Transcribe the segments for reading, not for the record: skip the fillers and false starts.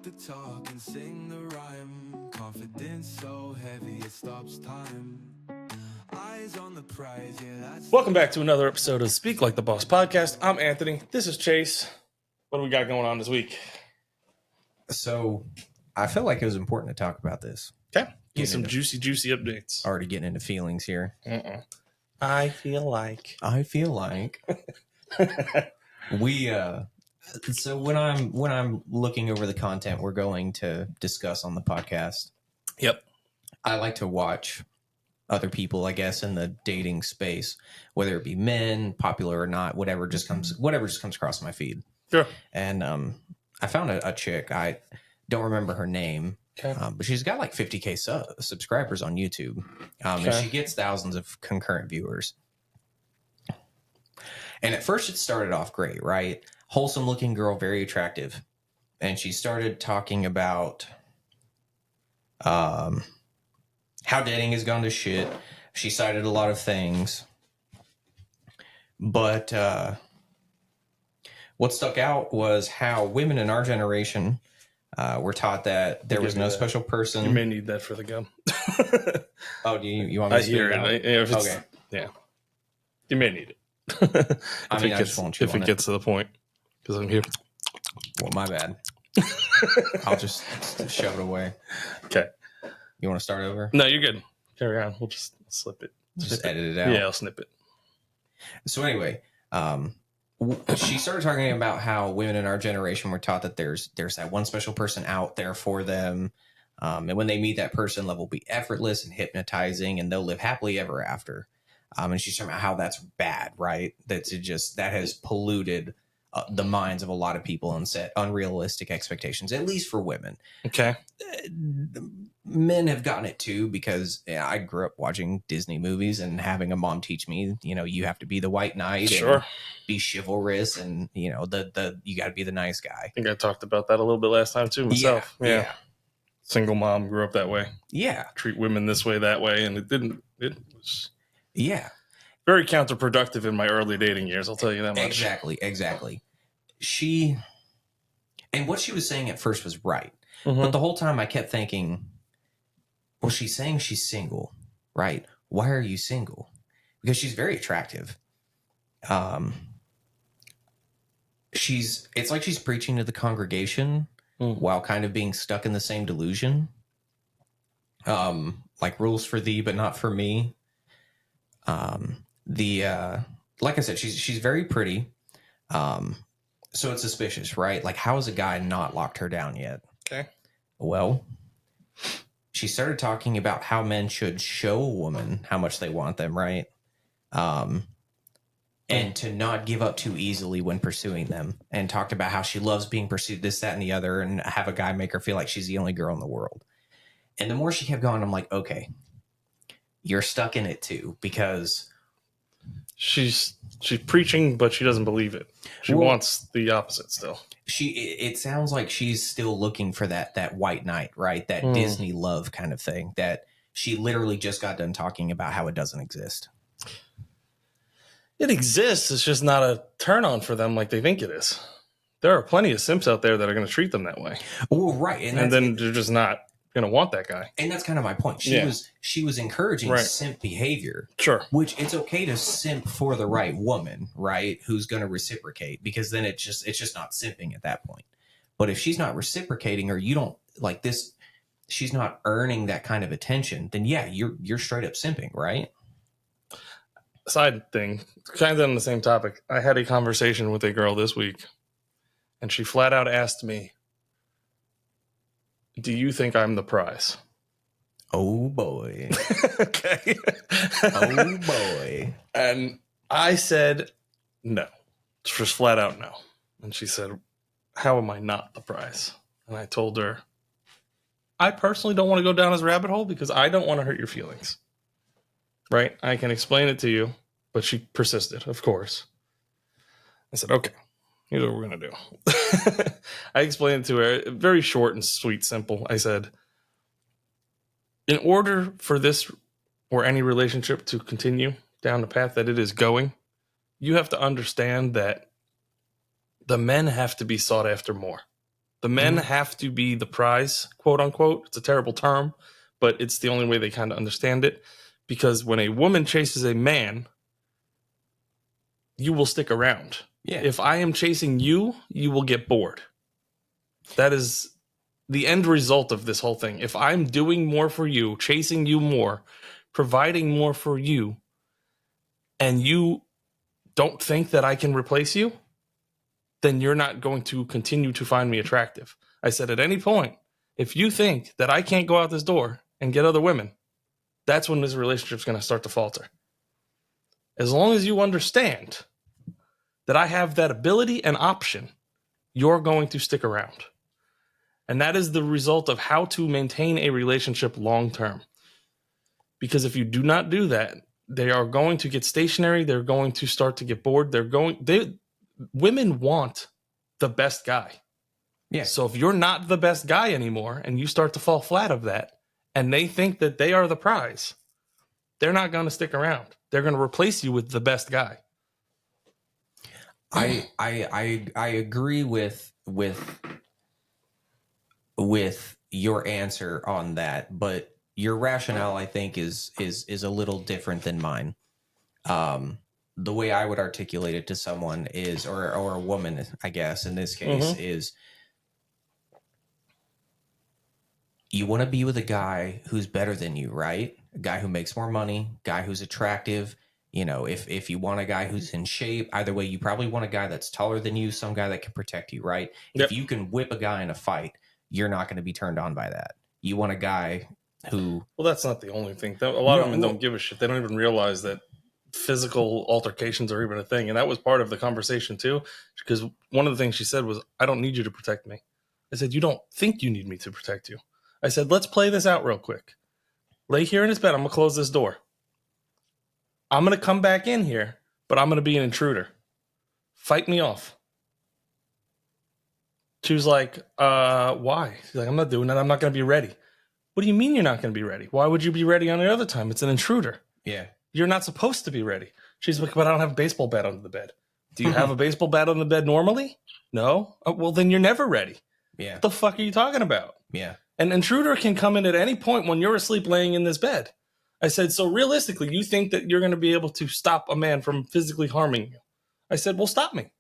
the talk and sing the rhyme. Confidence so heavy it stops time. Eyes on the prize, yeah, that's... Welcome back to another episode of Speak Like the Boss podcast. I'm Anthony. This is Chase. What do we got going on this week? So I felt like it was important to talk about this. Okay. Get some juicy updates. Already getting into feelings here. I feel like we so when I'm looking over the content we're going to discuss on the podcast. Yep. I like to watch other people, I guess, in the dating space, whether it be men, popular or not, whatever just comes across my feed. Sure. And I found a chick. I don't remember her name. Okay. But she's got like 50K subscribers on YouTube. And she gets thousands of concurrent viewers. And at first it started off great, right? Wholesome looking girl, very attractive. And she started talking about how dating has gone to shit. She cited a lot of things. But what stuck out was how women in our generation were taught that there was no special person. You may need that for the gum. Oh, do you want me to hear it? Okay. Yeah. You may need it. If it gets to the point. Because I'm here. Well, my bad. I'll just shove it away. Okay. You want to start over? No, you're good. Carry on. We'll just slip it. Just edit it out. Yeah, I'll snip it. So anyway, she started talking about how women in our generation were taught that there's that one special person out there for them. And when they meet that person, love will be effortless and hypnotizing and they'll live happily ever after. And she's talking about how that's bad, right? That has polluted the minds of a lot of people and set unrealistic expectations, at least for women. Okay. Men have gotten it too, because I grew up watching Disney movies and having a mom teach me, you have to be the white knight and be chivalrous and, you got to be the nice guy. I think I talked about that a little bit last time too myself. Yeah. Single mom, grew up that way. Yeah. Treat women this way, that way. And it was very counterproductive in my early dating years. I'll tell you that much. Exactly. And what she was saying at first was right. Mm-hmm. But the whole time I kept thinking, well, she's saying she's single, right? Why are you single? Because she's very attractive. It's like she's preaching to the congregation while kind of being stuck in the same delusion. Like rules for thee, but not for me. Like I said, she's very pretty. So it's suspicious, right? Like, how has a guy not locked her down yet? Okay. Well, she started talking about how men should show a woman how much they want them, right? And to not give up too easily when pursuing them. And talked about how she loves being pursued, this, that, and the other, and have a guy make her feel like she's the only girl in the world. And the more she kept going, I'm like, okay, you're stuck in it too, because she's preaching, but she doesn't believe it. She wants the opposite still. It sounds like she's still looking for that white knight, right? That Disney love kind of thing that she literally just got done talking about how it doesn't exist. It exists. It's just not a turn on for them like they think it is. There are plenty of simps out there that are going to treat them that way. Well, right. And then they're just not going to want that guy. And that's kind of my point. She was encouraging simp behavior. Sure. Which it's okay to simp for the right woman, right? Who's going to reciprocate, because then it's just not simping at that point. But if she's not reciprocating, or you don't like this, she's not earning that kind of attention, then you're straight up simping, right? Side thing, kind of on the same topic. I had a conversation with a girl this week, and she flat out asked me, "Do you think I'm the prize?" Oh boy. Okay. Oh boy. And I said no. Just flat out no. And she said, "How am I not the prize?" And I told her, I personally don't want to go down this rabbit hole because I don't want to hurt your feelings. Right? I can explain it to you. But she persisted, of course. I said, okay, here's what we're going to do. I explained it to her, very short and sweet, simple. I said, in order for this or any relationship to continue down the path that it is going, you have to understand that the men have to be sought after more. The men have to be the prize, quote unquote. It's a terrible term, but it's the only way they kind of understand it. Because when a woman chases a man, you will stick around. Yeah. If I am chasing you, you will get bored. That is the end result of this whole thing. If I'm doing more for you, chasing you more, providing more for you, and you don't think that I can replace you, then you're not going to continue to find me attractive. I said, at any point, if you think that I can't go out this door and get other women, that's when this relationship's going to start to falter. As long as you understand that I have that ability and option, you're going to stick around. And that is the result of how to maintain a relationship long term. Because if you do not do that, they are going to get stationary. They're going to start to get bored. Women want the best guy. Yeah. So if you're not the best guy anymore and you start to fall flat of that and they think that they are the prize, they're not going to stick around. They're going to replace you with the best guy. I agree with your answer on that, but your rationale, I think, is a little different than mine. The way I would articulate it to someone is, or a woman, I guess, in this case, is you want to be with a guy who's better than you, right? A guy who makes more money, guy who's attractive. You know, if you want a guy who's in shape, either way, you probably want a guy that's taller than you, some guy that can protect you, right? Yep. If you can whip a guy in a fight, you're not going to be turned on by that. You want a guy who... Well, that's not the only thing. A lot of women don't give a shit. They don't even realize that physical altercations are even a thing. And that was part of the conversation too, because one of the things she said was, I don't need you to protect me. I said, you don't think you need me to protect you. I said, let's play this out real quick. Lay here in his bed. I'm going to close this door. I'm going to come back in here, but I'm going to be an intruder. Fight me off. She was like, why? She's like, I'm not doing that. I'm not going to be ready. What do you mean you're not going to be ready? Why would you be ready on the other time? It's an intruder. Yeah. You're not supposed to be ready. She's like, but I don't have a baseball bat under the bed. Do you have a baseball bat on the bed normally? No? Oh, well, then you're never ready. Yeah. What the fuck are you talking about? Yeah. An intruder can come in at any point when you're asleep laying in this bed. I said, so realistically, you think that you're going to be able to stop a man from physically harming you? I said, well, stop me.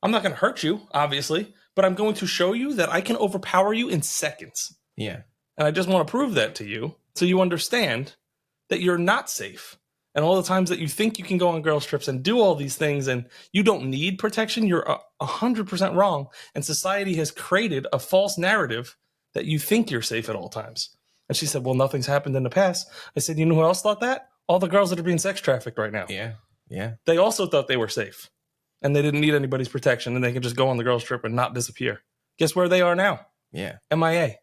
I'm not going to hurt you, obviously, but I'm going to show you that I can overpower you in seconds. Yeah. And I just want to prove that to you so you understand that you're not safe. And all the times that you think you can go on girls' trips and do all these things and you don't need protection, you're 100% wrong. And society has created a false narrative that you think you're safe at all times. And she said, well, nothing's happened in the past. I said, you know who else thought that? All the girls that are being sex trafficked right now. Yeah. Yeah. They also thought they were safe and they didn't need anybody's protection and they could just go on the girls' trip and not disappear. Guess where they are now? Yeah. MIA.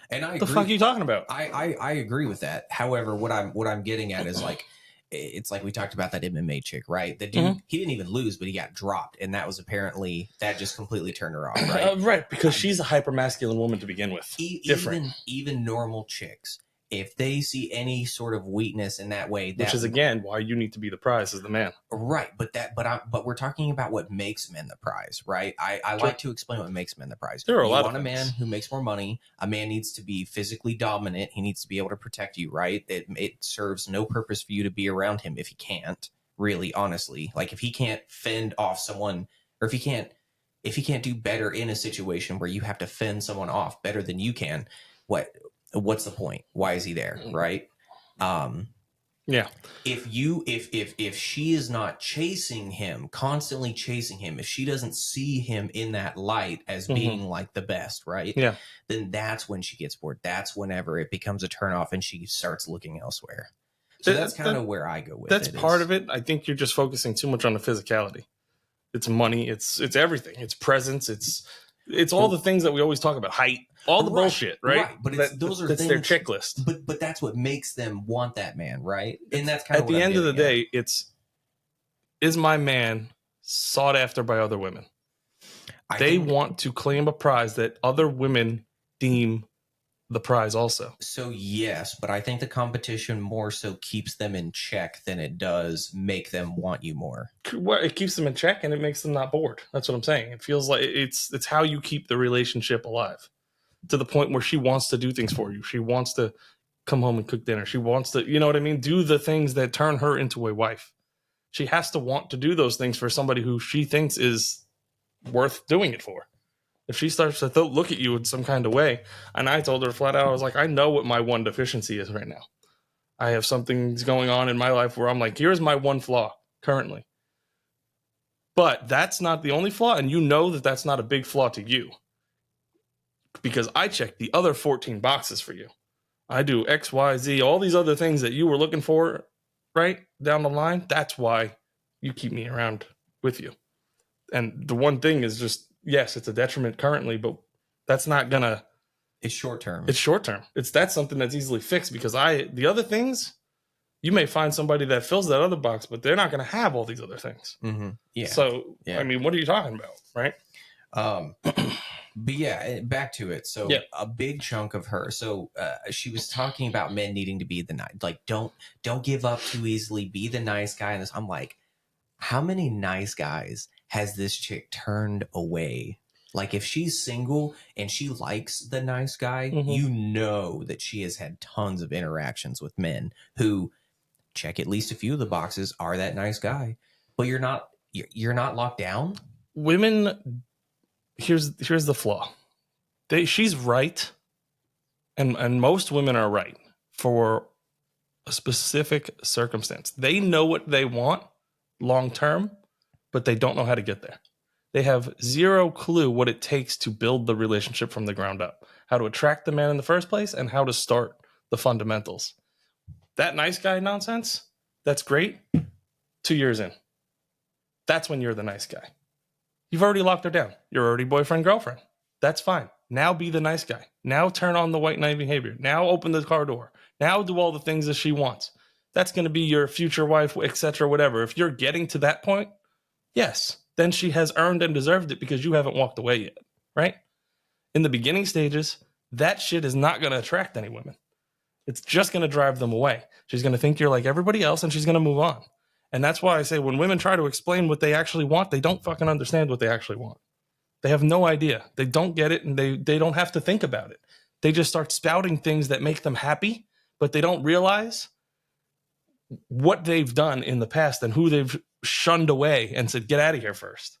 And I the fuck are you talking about? I agree with that. However, what I'm getting at is like, it's like we talked about that MMA chick, right? The dude, he didn't even lose, but he got dropped, and that was apparently that just completely turned her off, right? Right, because she's a hyper masculine woman to begin with. Different, even normal chicks, if they see any sort of weakness in that way, which is again why you need to be the prize as the man, right? But we're talking about what makes men the prize, right? I like to explain what makes men the prize. There are a lot of things. A man who makes more money. A man needs to be physically dominant. He needs to be able to protect you, right? It serves no purpose for you to be around him if he can't. Really, honestly, like if he can't fend off someone, or if he can't do better in a situation where you have to fend someone off better than you can, what's the point? Why is he there? Right. Yeah. If she is not chasing him, constantly chasing him, if she doesn't see him in that light as being like the best, right? Yeah. Then that's when she gets bored. That's whenever it becomes a turnoff and she starts looking elsewhere. So that's kind of where I go with it. That's part of it. I think you're just focusing too much on the physicality. It's money. It's everything. It's presence. It's all the things that we always talk about. Height. All the bullshit, right? But those are that's things, their checklist. But that's what makes them want that man, right? And that's kind of at the end of the day, is my man sought after by other women? They want to claim a prize that other women deem the prize also. So yes, but I think the competition more so keeps them in check than it does make them want you more. Well, it keeps them in check and it makes them not bored. That's what I'm saying. It feels like it's how you keep the relationship alive, to the point where she wants to do things for you. She wants to come home and cook dinner. She wants to, you know what I mean? Do the things that turn her into a wife. She has to want to do those things for somebody who she thinks is worth doing it for. If she starts to look at you in some kind of way, and I told her flat out, I was like, I know what my one deficiency is right now. I have something going on in my life where I'm like, here's my one flaw currently. But that's not the only flaw, and you know that that's not a big flaw to you. Because I checked the other 14 boxes for you. I do X, Y, Z, all these other things that you were looking for right down the line. That's why you keep me around with you. And the one thing is just, yes, it's a detriment currently, but that's not gonna. It's short term. It's short term. That's something that's easily fixed, because the other things, you may find somebody that fills that other box, but they're not gonna have all these other things. Mm-hmm. Yeah. So yeah. I mean, what are you talking about, right? But yeah, back to it. So a big chunk of her. So she was talking about men needing to be the nice, like don't give up too easily. Be the nice guy. And this, I'm like, how many nice guys has this chick turned away? Like if she's single and she likes the nice guy, you know that she has had tons of interactions with men who check at least a few of the boxes, are that nice guy, but you're not locked down. Women, here's the flaw. She's right, and most women are right for a specific circumstance. They know what they want long term, but they don't know how to get there. They have zero clue what it takes to build the relationship from the ground up, how to attract the man in the first place, and how to start the fundamentals. That nice guy nonsense, that's great. 2 years in, that's when you're the nice guy. You've already locked her down. You're already boyfriend, girlfriend. That's fine. Now be the nice guy. Now turn on the white knight behavior. Now open the car door. Now do all the things that she wants. That's going to be your future wife, etc., whatever. If you're getting to that point, yes, then she has earned and deserved it, because you haven't walked away yet, right? In the beginning stages, that shit is not going to attract any women. It's just going to drive them away. She's going to think you're like everybody else, and she's going to move on. And that's why I say when women try to explain what they actually want, they don't fucking understand what they actually want. They have no idea. They don't get it, and they don't have to think about it. They just start spouting things that make them happy, but they don't realize what they've done in the past and who they've shunned away and said, get out of here first.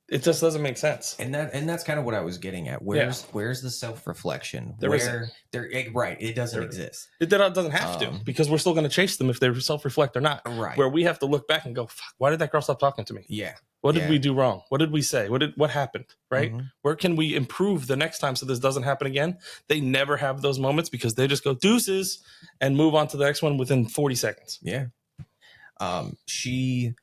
It just doesn't make sense. And that's kind of what I was getting at. Where's the self-reflection? Right. It doesn't exist. It doesn't have to, because we're still going to chase them if they self-reflect or not. Right. Where we have to look back and go, fuck, why did that girl stop talking to me? Yeah. What did we do wrong? What did we say? What happened? Right? Mm-hmm. Where can we improve the next time so this doesn't happen again? They never have those moments, because they just go deuces and move on to the next one within 40 seconds. Yeah. She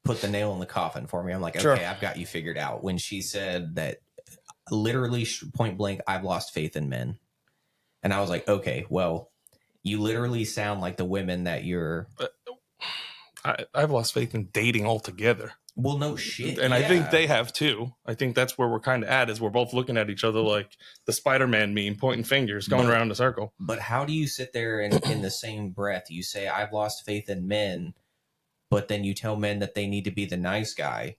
put the nail in the coffin for me. I'm like, okay, Sure. I've got you figured out. When she said that, literally point blank, I've lost faith in men. And I was like, okay, well, you literally sound like the women that you're. I've lost faith in dating altogether. Well, no shit. And I think they have too. I think that's where we're kind of at, is we're both looking at each other like the Spider-Man meme, pointing fingers, going around a circle. But how do you sit there and in the same breath, you say, I've lost faith in men, but then you tell men that they need to be the nice guy.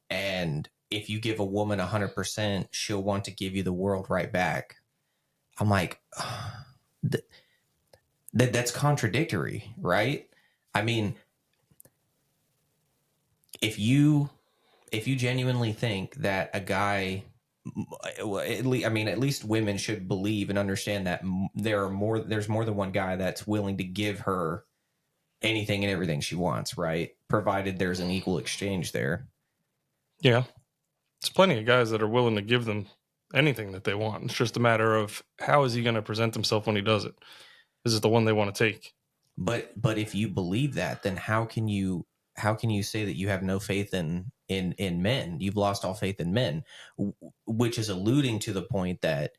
And if you give a woman 100%, she'll want to give you the world right back. I'm like, that's contradictory, right? I mean, if you genuinely think that a guy, at least women should believe and understand that there's more than one guy that's willing to give her anything and everything she wants, right? Provided there's an equal exchange there. Yeah. There's plenty of guys that are willing to give them anything that they want. It's just a matter of how is he going to present himself when he does it? Is it the one they want to take? But if you believe that, then how can you say that you have no faith in men? You've lost all faith in men, which is alluding to the point that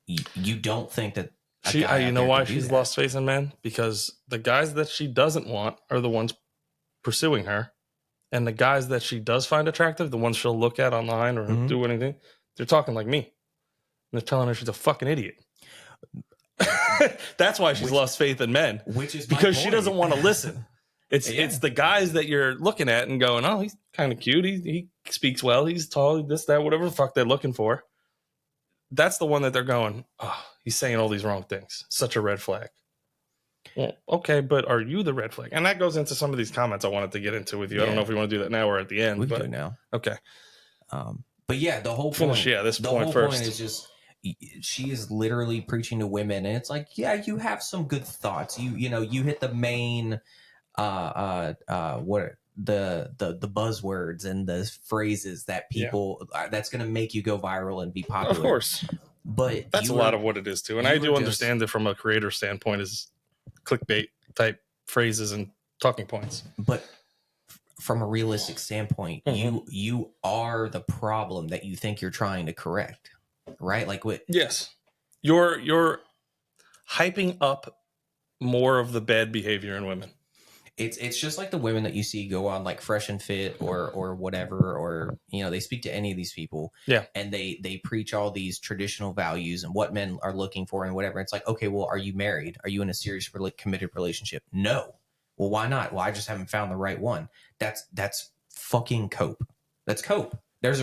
you don't think that you know why she's lost faith in men? Because the guys that she doesn't want are the ones pursuing her, and the guys that she does find attractive, the ones she'll look at online or do anything, they're talking like me. they're telling her she's a fucking idiot. That's why she's lost faith in men. Which is because she doesn't want to listen. It's the guys that you're looking at and going, oh, he's kind of cute. He speaks well. He's tall. This, that, whatever the fuck they're looking for. That's the one that they're going, oh, he's saying all these wrong things. Such a red flag. Well, okay, but are you the red flag? And that goes into some of these comments I wanted to get into with you. I don't know if we want to do that now or at the end. We can do it now. Okay. But yeah, the whole point. This the point whole first. point is just she is literally preaching to women, and it's like, yeah, you have some good thoughts. You know, you hit the main what the buzzwords and the phrases that people that's going to make you go viral and be popular. Of course. But that's a lot of what it is too. And I do understand it from a creator standpoint is clickbait type phrases and talking points. But from a realistic standpoint, you are the problem that you think you're trying to correct, right? Like what? Yes, you're hyping up more of the bad behavior in women. It's just like the women that you see go on like Fresh and Fit or whatever, or you know, they speak to any of these people, and they preach all these traditional values and what men are looking for and whatever. It's like, okay, well, are you married? Are you in a serious committed relationship? No. Well, why not? Well, I just haven't found the right one. That's fucking cope. That's cope. There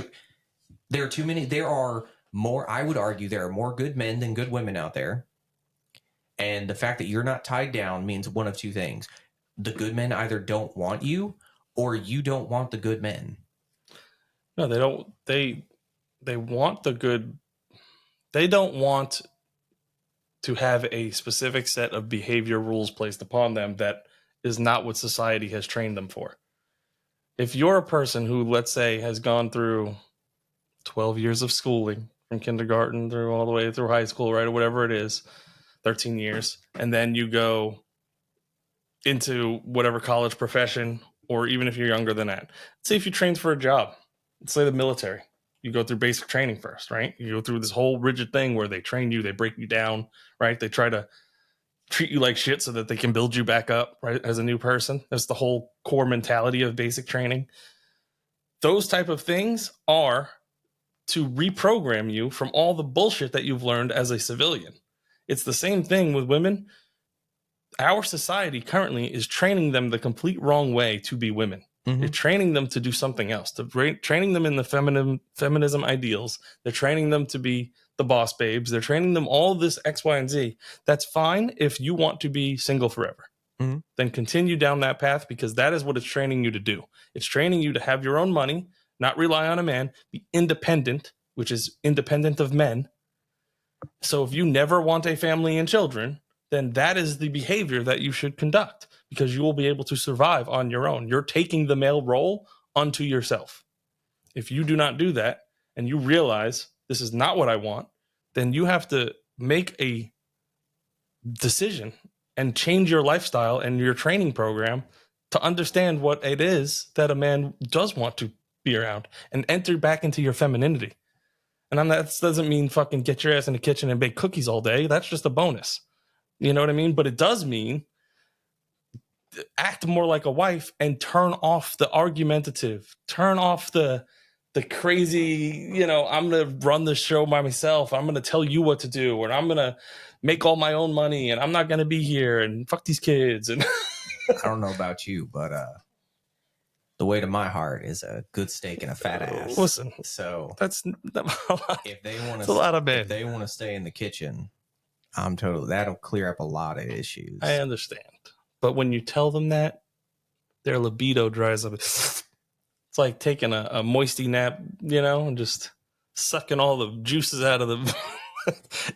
are too many. There are more. I would argue there are more good men than good women out there. And the fact that you're not tied down means one of two things. The good men either don't want you or you don't want the good men. No, they don't. They want the good. They don't want to have a specific set of behavior rules placed upon them that is not what society has trained them for. If you're a person who, let's say, has gone through 12 years of schooling from kindergarten through all the way through high school, right, or whatever it is, 13 years, and then you go into whatever college profession, or even if you're younger than that. Let's say if you trained for a job, let's say the military, you go through basic training first, right? You go through this whole rigid thing where they train you, they break you down, right? They try to treat you like shit so that they can build you back up, right, as a new person. That's the whole core mentality of basic training. Those type of things are to reprogram you from all the bullshit that you've learned as a civilian. It's the same thing with women. Our society currently is training them the complete wrong way to be women. They're training them to do something else. They're training them in the feminism ideals. They're training them to be the boss babes. They're training them all this X, Y, and Z. That's fine if you want to be single forever. Then continue down that path, because that is what it's training you to do. It's training you to have your own money, not rely on a man, be independent, which is independent of men. So if you never want a family and children, then that is the behavior that you should conduct, because you will be able to survive on your own. You're taking the male role unto yourself. If you do not do that and you realize this is not what I want, then you have to make a decision and change your lifestyle and your training program to understand what it is that a man does want to be around and enter back into your femininity. And that doesn't mean fucking get your ass in the kitchen and bake cookies all day. That's just a bonus. You know what I mean? But it does mean act more like a wife and turn off the argumentative, turn off the crazy, you know, I'm going to run the show by myself. I'm going to tell you what to do, or I'm going to make all my own money, and I'm not going to be here, and fuck these kids. And I don't know about you, but the way to my heart is a good steak and a fat ass. Listen, so that's if they want to, a lot of men. If they want to stay in the kitchen, that'll clear up a lot of issues. I understand. But when you tell them that, their libido dries up. It's like taking a moisty nap, you know, and just sucking all the juices out of the...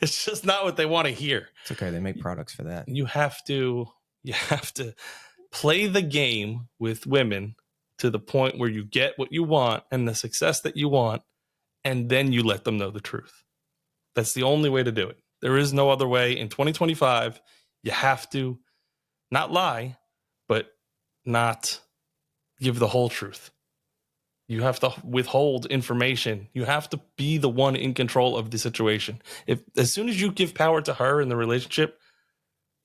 It's just not what they want to hear. It's okay. They make products for that. You have to play the game with women to the point where you get what you want and the success that you want, and then you let them know the truth. That's the only way to do it. There is no other way. In 2025, you have to not lie, but not give the whole truth. You have to withhold information. You have to be the one in control of the situation. As soon as you give power to her in the relationship,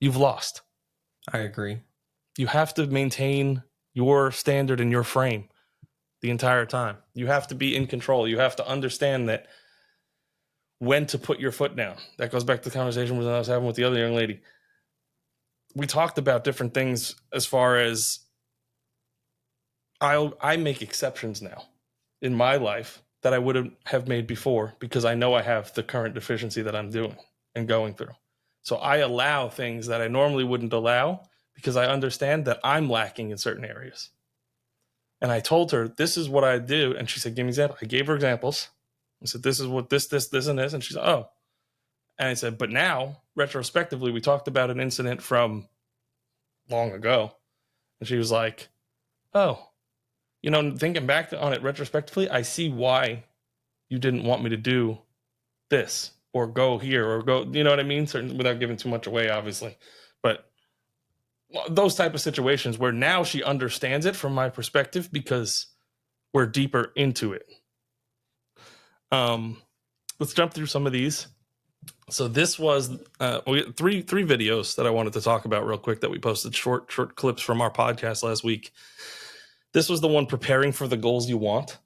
you've lost. I agree. You have to maintain your standard and your frame the entire time. You have to be in control. You have to understand that when to put your foot down. That goes back to the conversation I was having with the other young lady. We talked about different things as far as I make exceptions now in my life that I wouldn't have made before because I know I have the current deficiency that I'm doing and going through. So I allow things that I normally wouldn't allow because I understand that I'm lacking in certain areas. And I told her, this is what I do. And she said, give me an example. I gave her examples. I said, this is what this, and this. And she said, oh. And I said, but now, retrospectively, we talked about an incident from long ago. And she was like, oh, thinking back on it retrospectively, I see why you didn't want me to do this or go here or go, you know what I mean? Certain, without giving too much away, obviously. But those type of situations where now she understands it from my perspective because we're deeper into it. Let's jump through some of these. So this was we had three videos that I wanted to talk about real quick that we posted short clips from our podcast last week. This was the one preparing for the goals you want,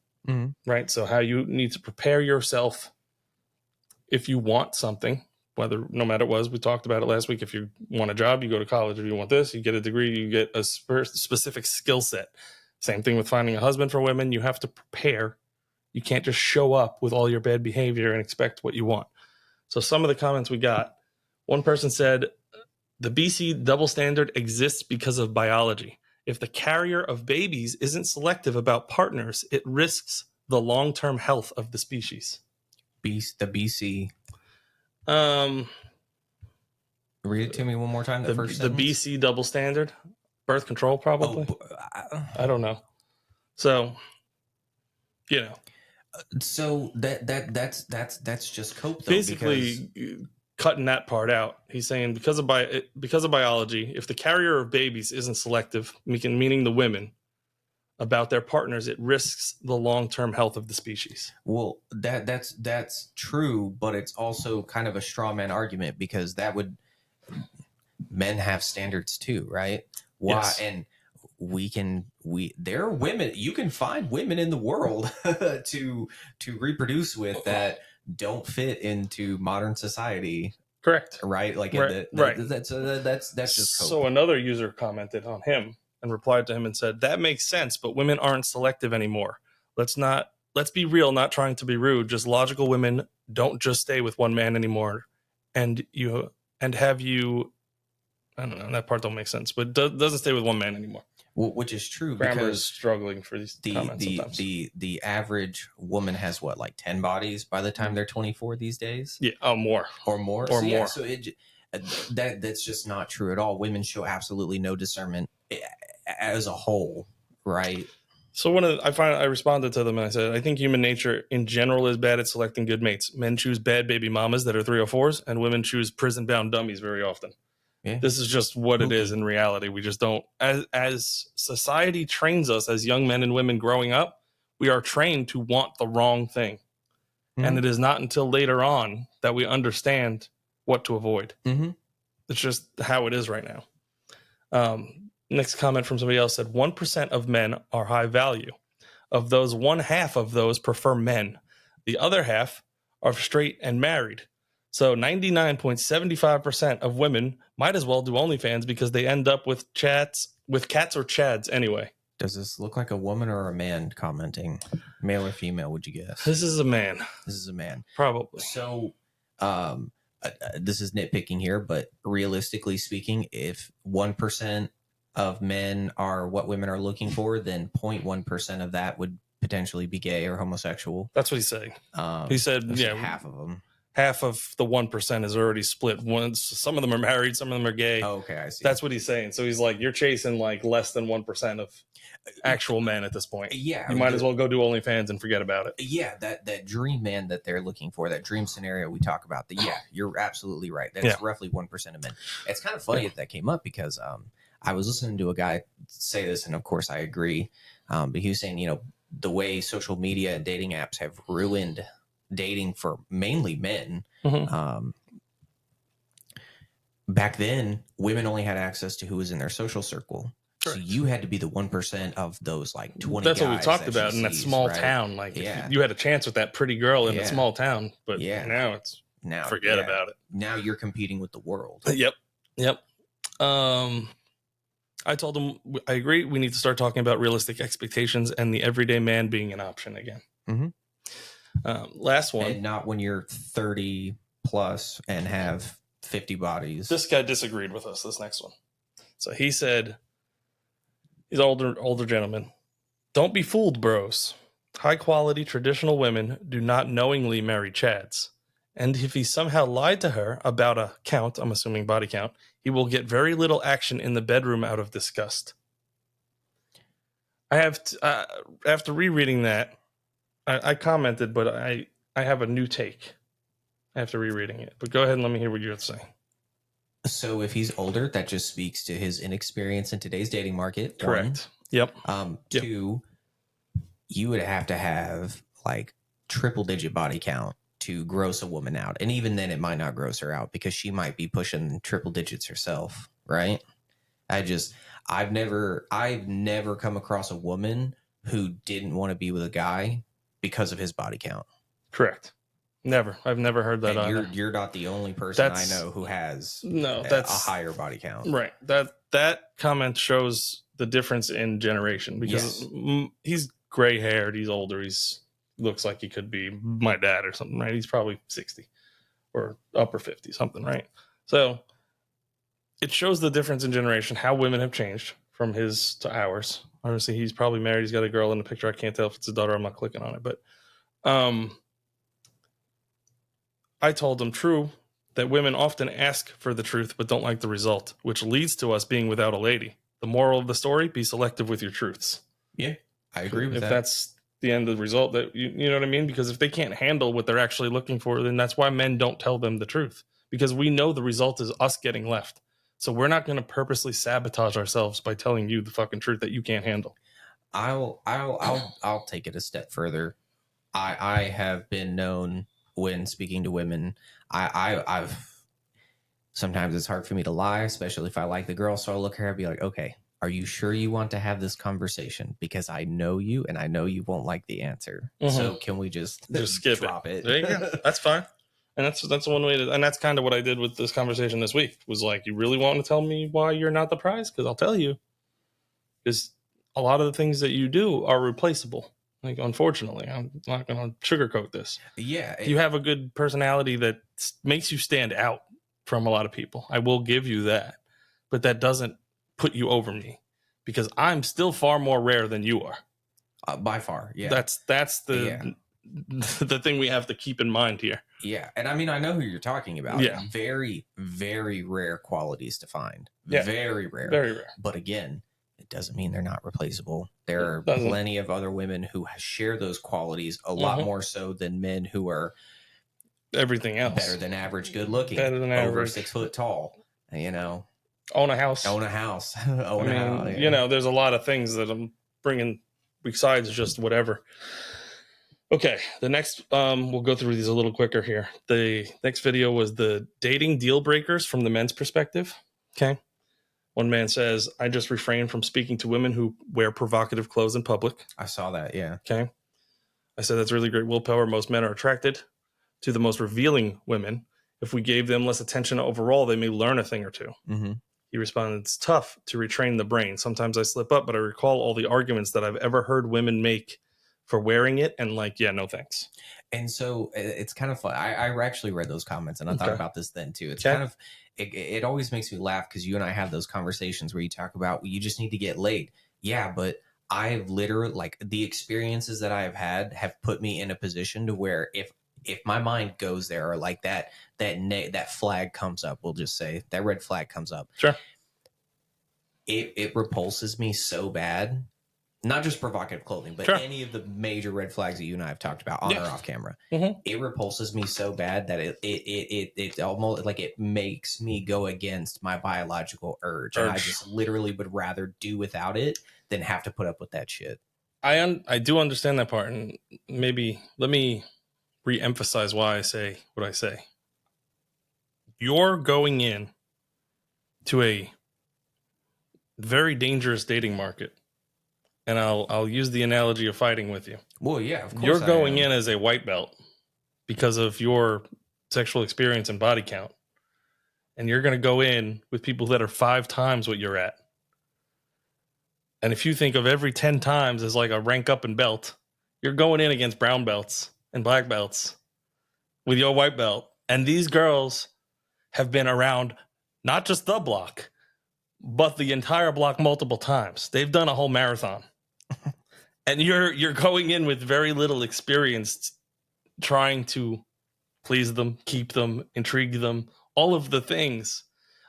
right? So how you need to prepare yourself if you want something, whether no matter what it was, we talked about it last week. If you want a job, you go to college. If you want this, you get a degree, you get a specific skill set. Same thing with finding a husband for women. You have to prepare. You can't just show up with all your bad behavior and expect what you want. So some of the comments we got, one person said, the BC double standard exists because of biology. If the carrier of babies isn't selective about partners, it risks the long-term health of the species. The BC. Read it to me one more time. The first sentence. BC double standard, birth control, probably. I don't know. So, So that's just cope, though. Basically, cutting that part out. He's saying because of biology, if the carrier of babies isn't selective, meaning the women, about their partners, it risks the long-term health of the species. Well, that's true, but it's also kind of a straw man argument because men have standards too, right? Why? Yes. And there are women, you can find women in the world to reproduce with that don't fit into modern society. Correct. Right? Like right. That's just cope. So another user commented on him and replied to him and said, that makes sense, but women aren't selective anymore. Let's be real, not trying to be rude. Just logical women don't just stay with one man anymore. And have you, I don't know, that part don't make sense, but doesn't stay with one man anymore. Well, which is true. Grammar is struggling for these comments sometimes. The average woman has what, like 10 bodies by the time they're 24 these days? Yeah, more. Or more? Or more. Yeah, so that's just not true at all. Women show absolutely no discernment as a whole, right? So I responded to them and I said, I think human nature in general is bad at selecting good mates. Men choose bad baby mamas that are 304s, and women choose prison-bound dummies very often. Yeah. This is just what it is in reality. We just don't, as society trains us as young men and women growing up, we are trained to want the wrong thing. Mm-hmm. And it is not until later on that we understand what to avoid. Mm-hmm. It's just how it is right now. Next comment from somebody else said, 1% of men are high value. Of those, 1/2 of those prefer men. The other half are straight and married. So 99.75% of women might as well do OnlyFans because they end up with cats or chads anyway. Does this look like a woman or a man commenting? Male or female, would you guess? This is a man. Probably. So this is nitpicking here, but realistically speaking, if 1% of men are what women are looking for, then 0.1% of that would potentially be gay or homosexual. That's what he's saying. He said, half of them. Half of the 1% is already split. Some of them are married, some of them are gay. Oh, okay, I see. That's what he's saying. So he's like, you're chasing like less than 1% of actual men at this point. Yeah, you might as well go do OnlyFans and forget about it. Yeah, that dream man that they're looking for, that dream scenario we talk about. You're absolutely right. That's roughly 1% of men. It's kind of funny that came up because I was listening to a guy say this, and of course I agree. But he was saying, the way social media and dating apps have ruined dating for mainly men. Mm-hmm. Back then, women only had access to who was in their social circle. So Correct. you had to be the 1% of those like 20 That's what we guys talked that about she in that sees, small right? town. Like, Yeah. if you had a chance with that pretty girl in a Yeah. small town, but Yeah. now it's Now, forget yeah. about it. Now you're competing with the world. Yep. I told him I agree. We need to start talking about realistic expectations and the everyday man being an option again. Mhm. Last one. And not when you're 30 plus and have 50 bodies. This guy disagreed with us. This next one. So he said, he's an older gentleman. Don't be fooled, bros. High quality traditional women do not knowingly marry Chads. And if he somehow lied to her about a count, I'm assuming body count, he will get very little action in the bedroom out of disgust. I have, after rereading that, I commented, but I have a new take after rereading it. But go ahead and let me hear what you have to say. So if he's older, that just speaks to his inexperience in today's dating market. Correct. Yep. Two, you would have to have like triple digit body count to gross a woman out. And even then it might not gross her out because she might be pushing triple digits herself. Right. I've never come across a woman who didn't want to be with a guy because of his body count. Correct. Never. I've never heard that And either. you're not the only person I know who has a higher body count. Right. That comment shows the difference in generation because he's gray haired, he's older, he's looks like he could be my dad or something, right? He's probably 60 or upper 50, something, right? So it shows the difference in generation, how women have changed from his to ours. Obviously, he's probably married. He's got a girl in the picture. I can't tell if it's his daughter. I'm not clicking on it. But I told him, true, that women often ask for the truth but don't like the result, which leads to us being without a lady. The moral of the story, be selective with your truths. Yeah, I agree with that. If that's the end of the result, that you know what I mean? Because if they can't handle what they're actually looking for, then that's why men don't tell them the truth. Because we know the result is us getting left. So we're not going to purposely sabotage ourselves by telling you the fucking truth that you can't handle. I'll take it a step further. I have been known when speaking to women. I've sometimes it's hard for me to lie, especially if I like the girl. So I'll look at her and be like, okay, are you sure you want to have this conversation? Because I know you and I know you won't like the answer. Mm-hmm. So can we just skip drop it? There you go. That's fine. And that's one way to, and that's kind of what I did with this conversation this week was like, you really want to tell me why you're not the prize? Because I'll tell you. Because a lot of the things that you do are replaceable. Like, unfortunately, I'm not going to sugarcoat this. Yeah. You have a good personality that makes you stand out from a lot of people. I will give you that. But that doesn't put you over me because I'm still far more rare than you are. By far. Yeah. That's the the thing we have to keep in mind here. Yeah. And I mean, I know who you're talking about. Yeah. Very, very rare qualities to find. Yeah. Very rare. Very rare. But again, it doesn't mean they're not replaceable. There are plenty of other women who share those qualities a lot more so than men who are everything else better than average, good looking, better than over average, 6 foot tall, you know, own a house, house. Yeah. You know, there's a lot of things that I'm bringing besides just whatever. Okay, the next we'll go through these a little quicker here. The next video was the dating deal breakers from the men's perspective. Okay. One man says, I just refrain from speaking to women who wear provocative clothes in public. I saw that, yeah. Okay. I said, that's really great willpower. Most men are attracted to the most revealing women. If we gave them less attention overall, they may learn a thing or two. Mm-hmm. He responded, it's tough to retrain the brain. Sometimes I slip up, but I recall all the arguments that I've ever heard women make for wearing it and like, yeah, no thanks. And so it's kind of fun. I actually read those comments and I thought about this then too. It's kind of, it always makes me laugh because you and I have those conversations where you talk about, well, you just need to get laid. Yeah, but I've literally, like, the experiences that I've had have put me in a position to where if my mind goes there or like that flag comes up, we'll just say that red flag comes up. Sure. It repulses me so bad. Not just provocative clothing, but any of the major red flags that you and I have talked about on or off camera. Mm-hmm. It repulses me so bad that it almost like it makes me go against my biological urge. And I just literally would rather do without it than have to put up with that shit. I do understand that part, and maybe let me re-emphasize why I say what I say. You're going in to a very dangerous dating market. And I'll use the analogy of fighting with you. Well, yeah, of course. You're going in as a white belt because of your sexual experience and body count. And you're going to go in with people that are 5 times what you're at. And if you think of every 10 times as like a rank up in belt, you're going in against brown belts and black belts with your white belt. And these girls have been around not just the block, but the entire block multiple times. They've done a whole marathon. And you're going in with very little experience trying to please them, keep them, intrigue them, all of the things.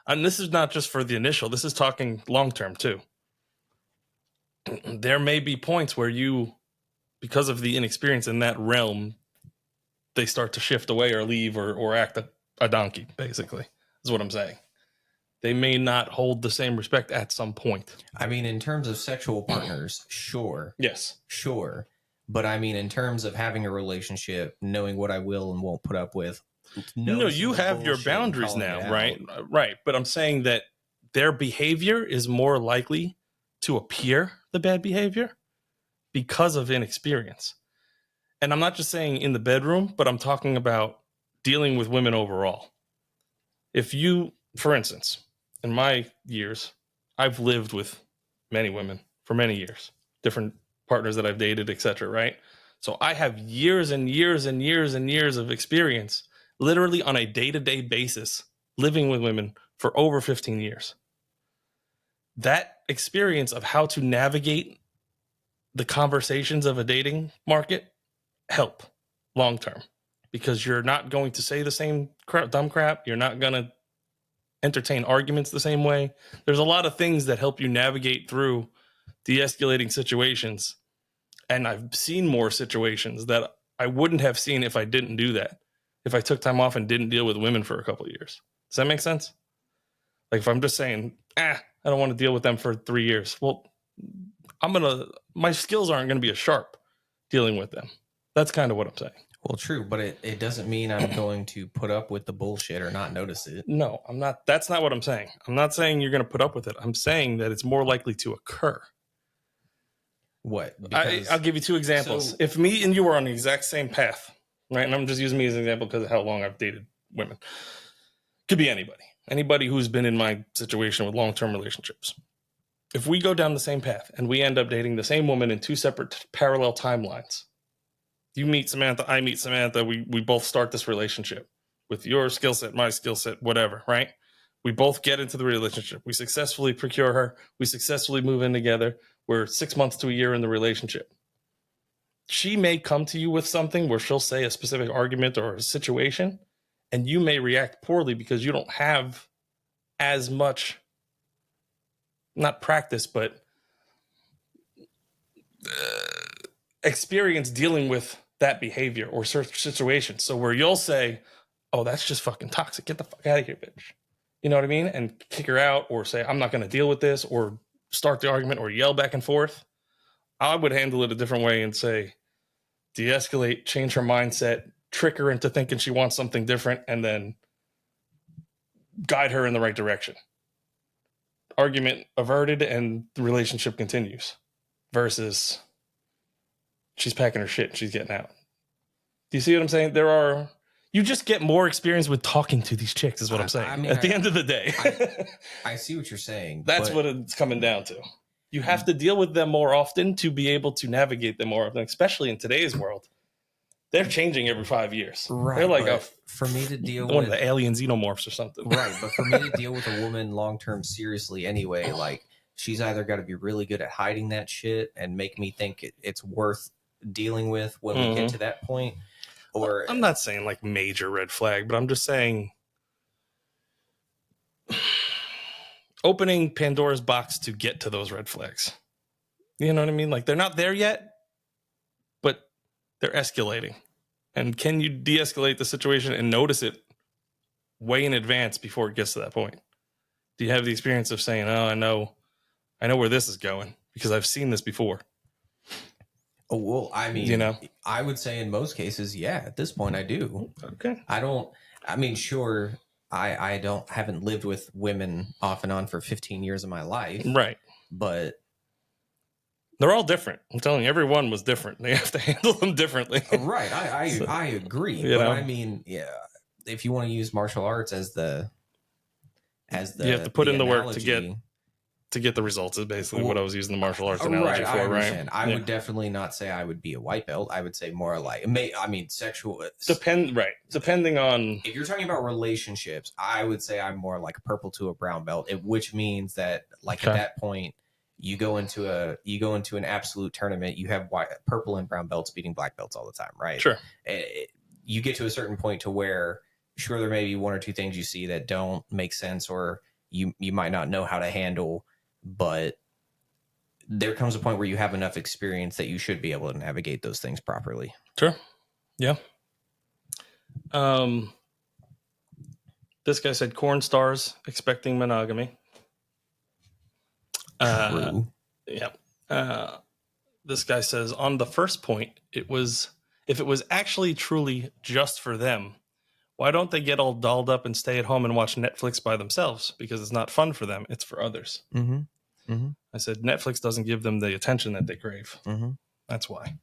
And this is not just for the initial. This is talking long term too. There may be points where you, because of the inexperience in that realm, they start to shift away or leave or act a donkey, basically, is what I'm saying. They may not hold the same respect at some point. I mean, in terms of sexual partners, sure. Yes. Sure. But I mean, in terms of having a relationship, knowing what I will and won't put up with. No, you have your boundaries now, right? Right. But I'm saying that their behavior is more likely to appear the bad behavior because of inexperience. And I'm not just saying in the bedroom, but I'm talking about dealing with women overall. If you, for instance, in my years, I've lived with many women for many years, different partners that I've dated, etc. Right? So I have years and years and years and years of experience, literally on a day-to-day basis, living with women for over 15 years. That experience of how to navigate the conversations of a dating market help long term, because you're not going to say the same dumb crap. You're not going to entertain arguments the same way. There's a lot of things that help you navigate through de-escalating situations. And I've seen more situations that I wouldn't have seen if I didn't do that, if I took time off and didn't deal with women for a couple of years. Does that make sense? Like if I'm just saying, I don't want to deal with them for 3 years. Well, my skills aren't going to be as sharp dealing with them. That's kind of what I'm saying. Well, true, but it doesn't mean I'm going to put up with the bullshit or not notice it. No, I'm not. That's not what I'm saying. I'm not saying you're going to put up with it. I'm saying that it's more likely to occur. What? I'll give you 2 examples. If me and you were on the exact same path, right, and I'm just using me as an example because of how long I've dated women. Could be anybody who's been in my situation with long-term relationships. If we go down the same path and we end up dating the same woman in 2 separate parallel timelines, you meet Samantha, I meet Samantha, we both start this relationship with your skill set, my skill set, whatever, right? We both get into the relationship. We successfully procure her. We successfully move in together. We're 6 months to a year in the relationship. She may come to you with something where she'll say a specific argument or a situation, and you may react poorly because you don't have as much, not practice, but experience dealing with that behavior or situation. So where you'll say, oh, that's just fucking toxic. Get the fuck out of here, bitch. You know what I mean? And kick her out or say, I'm not going to deal with this, or start the argument or yell back and forth. I would handle it a different way and say, de-escalate, change her mindset, trick her into thinking she wants something different, and then guide her in the right direction. Argument averted and the relationship continues, versus she's packing her shit and she's getting out. Do you see what I'm saying? You just get more experience with talking to these chicks is what I'm saying. At the end of the day. I see what you're saying. That's what it's coming down to. You have to deal with them more often to be able to navigate them more often, especially in today's world. They're changing every 5 years. Right. They're like for me to deal one of the alien xenomorphs or something. Right, but for me to deal with a woman long-term seriously anyway, like she's either got to be really good at hiding that shit and make me think it's worth dealing with when we get to that point. Or I'm not saying like major red flag, but I'm just saying opening Pandora's box to get to those red flags. You know what I mean? Like they're not there yet, but they're escalating. And can you de-escalate the situation and notice it way in advance before it gets to that point? Do you have the experience of saying, oh, I know where this is going because I've seen this before? Oh, well, I mean, I would say in most cases, yeah, at this point I do. Okay. Sure, I haven't lived with women off and on for 15 years of my life, Right. but They're all different. I'm telling you, everyone was different. They have to handle them differently. right, So, I agree. you But know. I mean, yeah, if you want to use martial arts as the You have to put in the work analogy, to get the results is basically what I was using the martial arts right, analogy I for, understand. right? I would definitely not say I would be a white belt. I would say more like, I mean, sexual. Depending on, If you're talking about relationships, I would say I'm more like a purple to a brown belt, which means that like at Okay. that point you go into an absolute tournament. You have purple and brown belts beating black belts all the time, right? sure. You get to a certain point to where sure there may be one or two things you see that don't make sense or you might not know how to handle, but there comes a point where you have enough experience that you should be able to navigate those things properly. Sure. Yeah. This guy said corn stars expecting monogamy. True. Yeah. This guy says on the first point, if it was actually truly just for them, why don't they get all dolled up and stay at home and watch Netflix by themselves? Because it's not fun for them. It's for others. Mm-hmm. Mm-hmm. I said, Netflix doesn't give them the attention that they crave. Mm-hmm. That's why.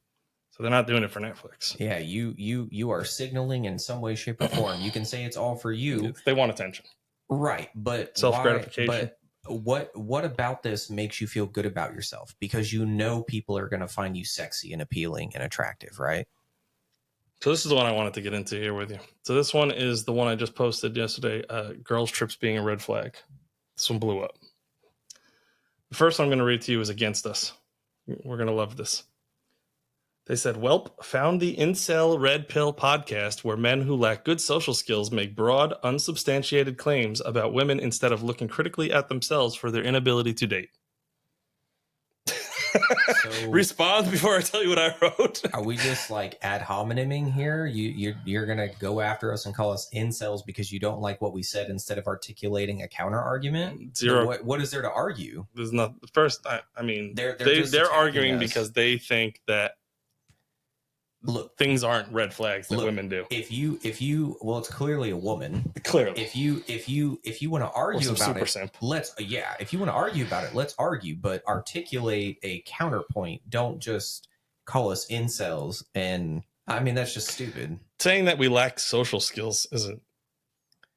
So they're not doing it for Netflix. Yeah, you are signaling in some way, shape, or form. You can say it's all for you. They want attention. Right. But Self-gratification. But what about this makes you feel good about yourself? Because you know people are going to find you sexy and appealing and attractive, right? So this is the one I wanted to get into here with you. So this one is the one I just posted yesterday, girls' trips being a red flag. This one blew up. The first one I'm going to read to you is Against Us. We're going to love this. They said, Welp found the Incel Red Pill podcast where men who lack good social skills make broad, unsubstantiated claims about women instead of looking critically at themselves for their inability to date. So, respond before I tell you what I wrote. Are we just like ad hominiming here? You're gonna go after us and call us incels because you don't like what we said instead of articulating a counter argument? Zero. What is there to argue? There's not. First, I mean, they're arguing us because they think that things aren't red flags that women do. If you well, it's clearly a woman. Clearly. If you want to argue about it, simp. If you want to argue about it, let's argue, but articulate a counterpoint. Don't just call us incels. And I mean, that's just stupid. Saying that we lack social skills isn't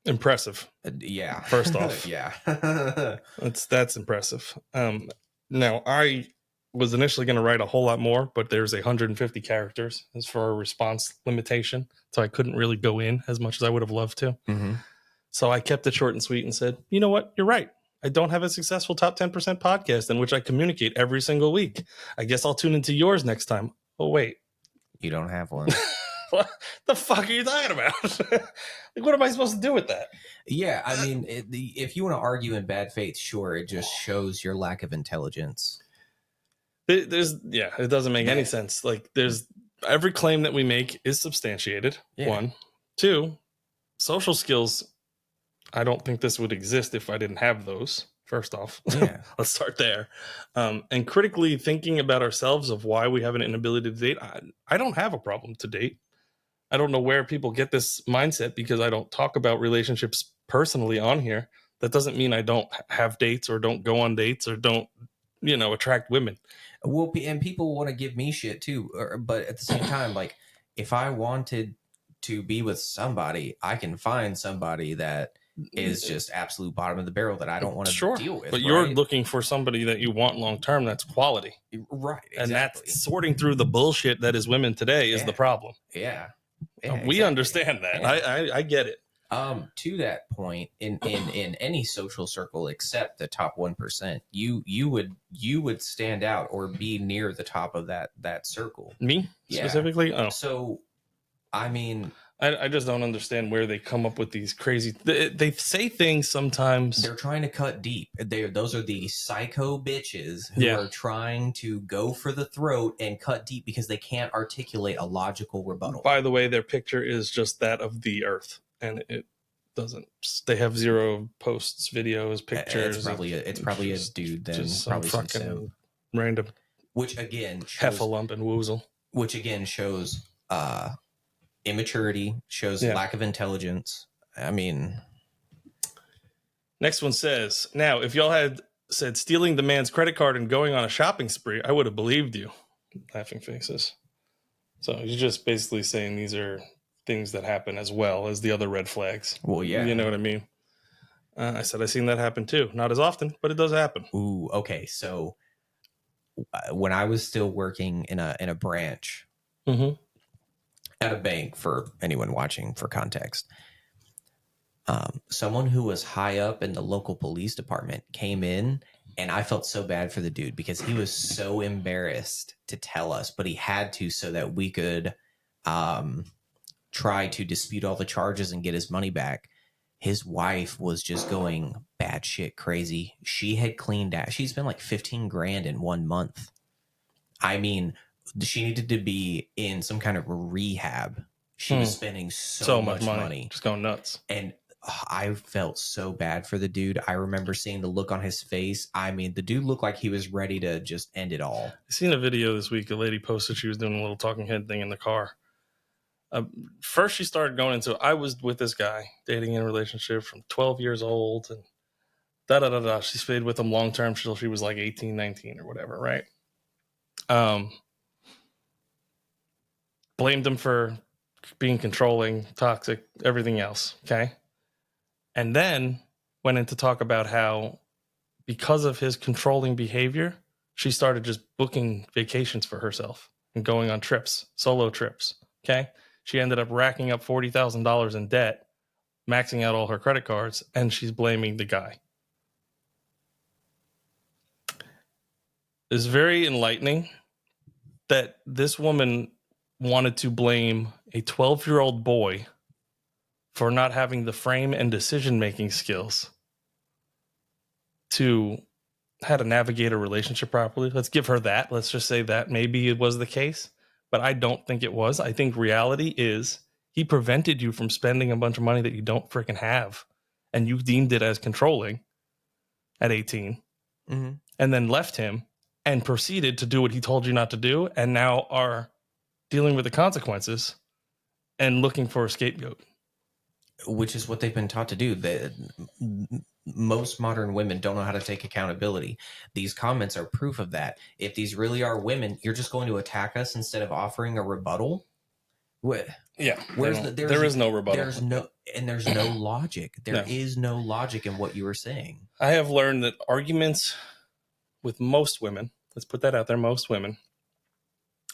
impressive. Yeah. First off. Yeah. that's impressive. Now I was initially going to write a whole lot more, but there's 150 characters as for a response limitation. So I couldn't really go in as much as I would have loved to. Mm-hmm. So I kept it short and sweet and said, you know what? You're right. I don't have a successful top 10% podcast in which I communicate every single week. I guess I'll tune into yours next time. Oh, wait. You don't have one. What the fuck are you talking about? Like, what am I supposed to do with that? Yeah, I mean, if you want to argue in bad faith, sure, it just shows your lack of intelligence. It doesn't make any sense. Like, there's every claim that we make is substantiated. Yeah. 1, 2, social skills. I don't think this would exist if I didn't have those. First off, yeah, let's start there. And critically thinking about ourselves of why we have an inability to date. I don't have a problem to date. I don't know where people get this mindset because I don't talk about relationships personally on here. That doesn't mean I don't have dates or don't go on dates or don't, attract women. Well, and people want to give me shit too. But at the same time, like if I wanted to be with somebody, I can find somebody that is just absolute bottom of the barrel that I don't want to deal with. But you're looking for somebody that you want long term. That's quality. Right. Exactly. And that's sorting through the bullshit that is women today is the problem. Yeah. We understand that. Yeah. I get it. To that point, in any social circle except the top 1%, you would stand out or be near the top of that circle. Me specifically? Oh. So, I mean, I just don't understand where they come up with these crazy. They say things sometimes. They're trying to cut deep. Those are the psycho bitches who are trying to go for the throat and cut deep because they can't articulate a logical rebuttal. By the way, their picture is just that of the Earth, and it doesn't. They have 0 posts, videos, pictures. It's probably a dude then. Just probably some fucking random. Which again shows heffalump and woozle. Which again shows immaturity, shows lack of intelligence. I mean, Next one says, now, if y'all had said stealing the man's credit card and going on a shopping spree, I would have believed you. Laughing faces. So you're just basically saying these are things that happen as well as the other red flags. Well, yeah. You know what I mean? I said I've seen that happen too. Not as often, but it does happen. Ooh, okay. So when I was still working in a branch at a bank, for anyone watching for context, someone who was high up in the local police department came in, and I felt so bad for the dude because he was so embarrassed to tell us, but he had to so that we could try to dispute all the charges and get his money back. His wife was just going batshit crazy. She had cleaned out. She spent like 15 grand in 1 month. I mean, she needed to be in some kind of rehab. She was spending so much money. Just going nuts. And I felt so bad for the dude. I remember seeing the look on his face. I mean, the dude looked like he was ready to just end it all. I seen a video this week. A lady posted she was doing a little talking head thing in the car. First, she started going into, I was with this guy, dating in a relationship from 12 years old, and da-da-da-da. She stayed with him long-term till she was like 18, 19 or whatever, right? Blamed him for being controlling, toxic, everything else, okay? And then went in to talk about how because of his controlling behavior, she started just booking vacations for herself and going on trips, solo trips, okay? She ended up racking up $40,000 in debt, maxing out all her credit cards, and she's blaming the guy. It's very enlightening that this woman wanted to blame a 12-year-old boy for not having the frame and decision-making skills to how to navigate a relationship properly. Let's give her that. Let's just say that maybe it was the case, but I don't think it was. I think reality is he prevented you from spending a bunch of money that you don't freaking have, and you deemed it as controlling at 18, and then left him and proceeded to do what he told you not to do, and now are dealing with the consequences and looking for a scapegoat. Which is what they've been taught to do. Most modern women don't know how to take accountability. These comments are proof of that. If these really are women, you're just going to attack us instead of offering a rebuttal. What? Yeah, there is no rebuttal. There's no logic. There is no logic in what you were saying. I have learned that arguments with most women, let's put that out there, most women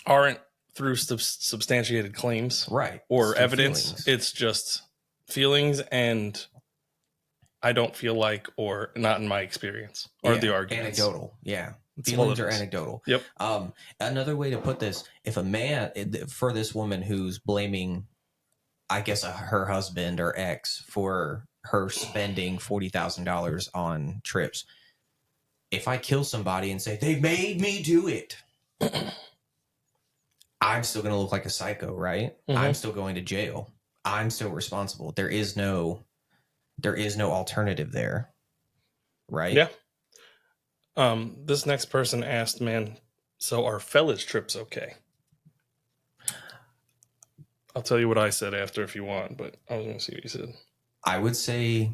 aren't through substantiated claims, right, or evidence. Feelings. It's just feelings and I don't feel like, or not in my experience, or the arguments. Anecdotal, feelings are anecdotal. Yep. Another way to put this: if a man, for this woman who's blaming, I guess, her husband or ex for her spending $40,000 on trips, if I kill somebody and say they made me do it, I'm still going to look like a psycho, right? I'm still going to jail. I'm still responsible. There is no alternative there, right? Yeah. This next person asked, man, so are fellas trips okay? I'll tell you what I said after if you want, but I was going to see what you said. I would say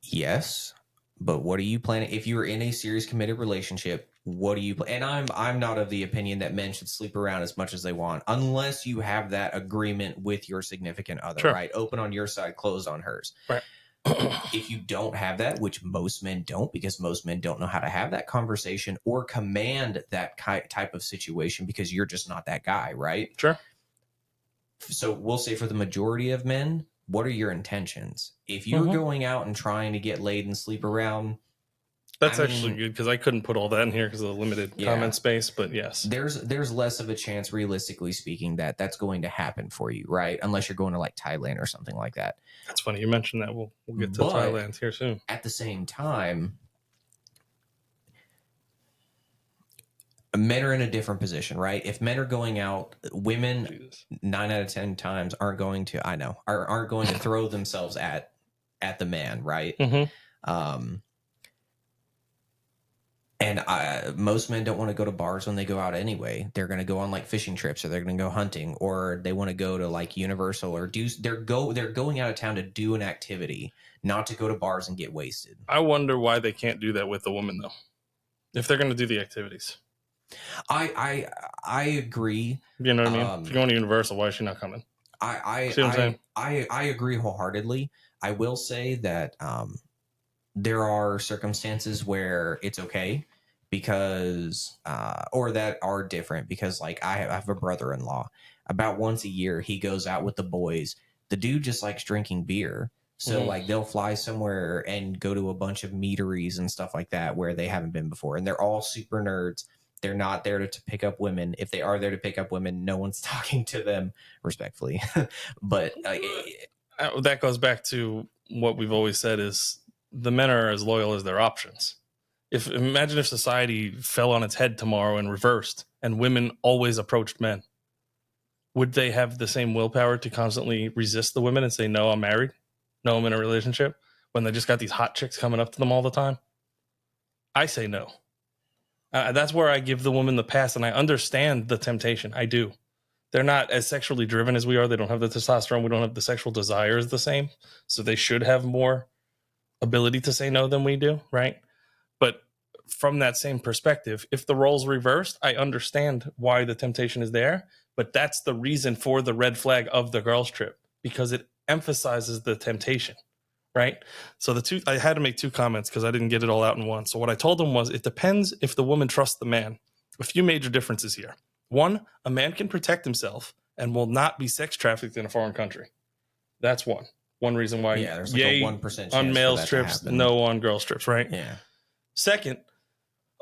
yes, but what are you planning? If you're in a serious committed relationship, what do you and I'm not of the opinion that men should sleep around as much as they want unless you have that agreement with your significant other, right? Open on your side, closed on hers. Right. If you don't have that, which most men don't, because most men don't know how to have that conversation or command that type of situation because you're just not that guy, right? Sure. So we'll say for the majority of men, what are your intentions? If you're going out and trying to get laid and sleep around, that's actually good because I couldn't put all that in here because of the limited comment space. But yes, there's less of a chance, realistically speaking, that that's going to happen for you, right? Unless you're going to like Thailand or something like that. That's funny you mentioned that. We'll get to Thailand here soon. At the same time, men are in a different position, right? If men are going out, women 9 out of 10 times aren't going to. Aren't going to throw themselves at the man, right? And most men don't want to go to bars when they go out anyway. They're going to go on like fishing trips, or they're going to go hunting, or they want to go to like Universal, or they're going out of town to do an activity, not to go to bars and get wasted. I wonder why they can't do that with the woman though, if they're going to do the activities. I agree. You know what I mean? If you're going to Universal, why is she not coming? See what I'm saying? I agree wholeheartedly. I will say that there are circumstances where it's okay because or that are different, because like I have a brother-in-law. About once a year he goes out with the boys. The dude just likes drinking beer. So like they'll fly somewhere and go to a bunch of meaderies and stuff like that where they haven't been before, and they're all super nerds. They're not there to pick up women. If they are there to pick up women, no one's talking to them respectfully. But that goes back to what we've always said is the men are as loyal as their options. Imagine if society fell on its head tomorrow and reversed, and women always approached men. Would they have the same willpower to constantly resist the women and say, no, I'm married? No, I'm in a relationship? When they just got these hot chicks coming up to them all the time? I say no. That's where I give the woman the pass, and I understand the temptation. I do. They're not as sexually driven as we are. They don't have the testosterone. We don't have the sexual desires the same. So they should have more ability to say no than we do, right? But from that same perspective, if the roles reversed, I understand why the temptation is there. But that's the reason for the red flag of the girls' trip, because it emphasizes the temptation. Right. So I had to make two comments because I didn't get it all out in one. So what I told them was, it depends if the woman trusts the man. A few major differences here. One, a man can protect himself and will not be sex trafficked in a foreign country. That's one. One reason why. Yeah, there's like a 1% chance on males for that trips, to happen. no on girls trips, right? Yeah. Second,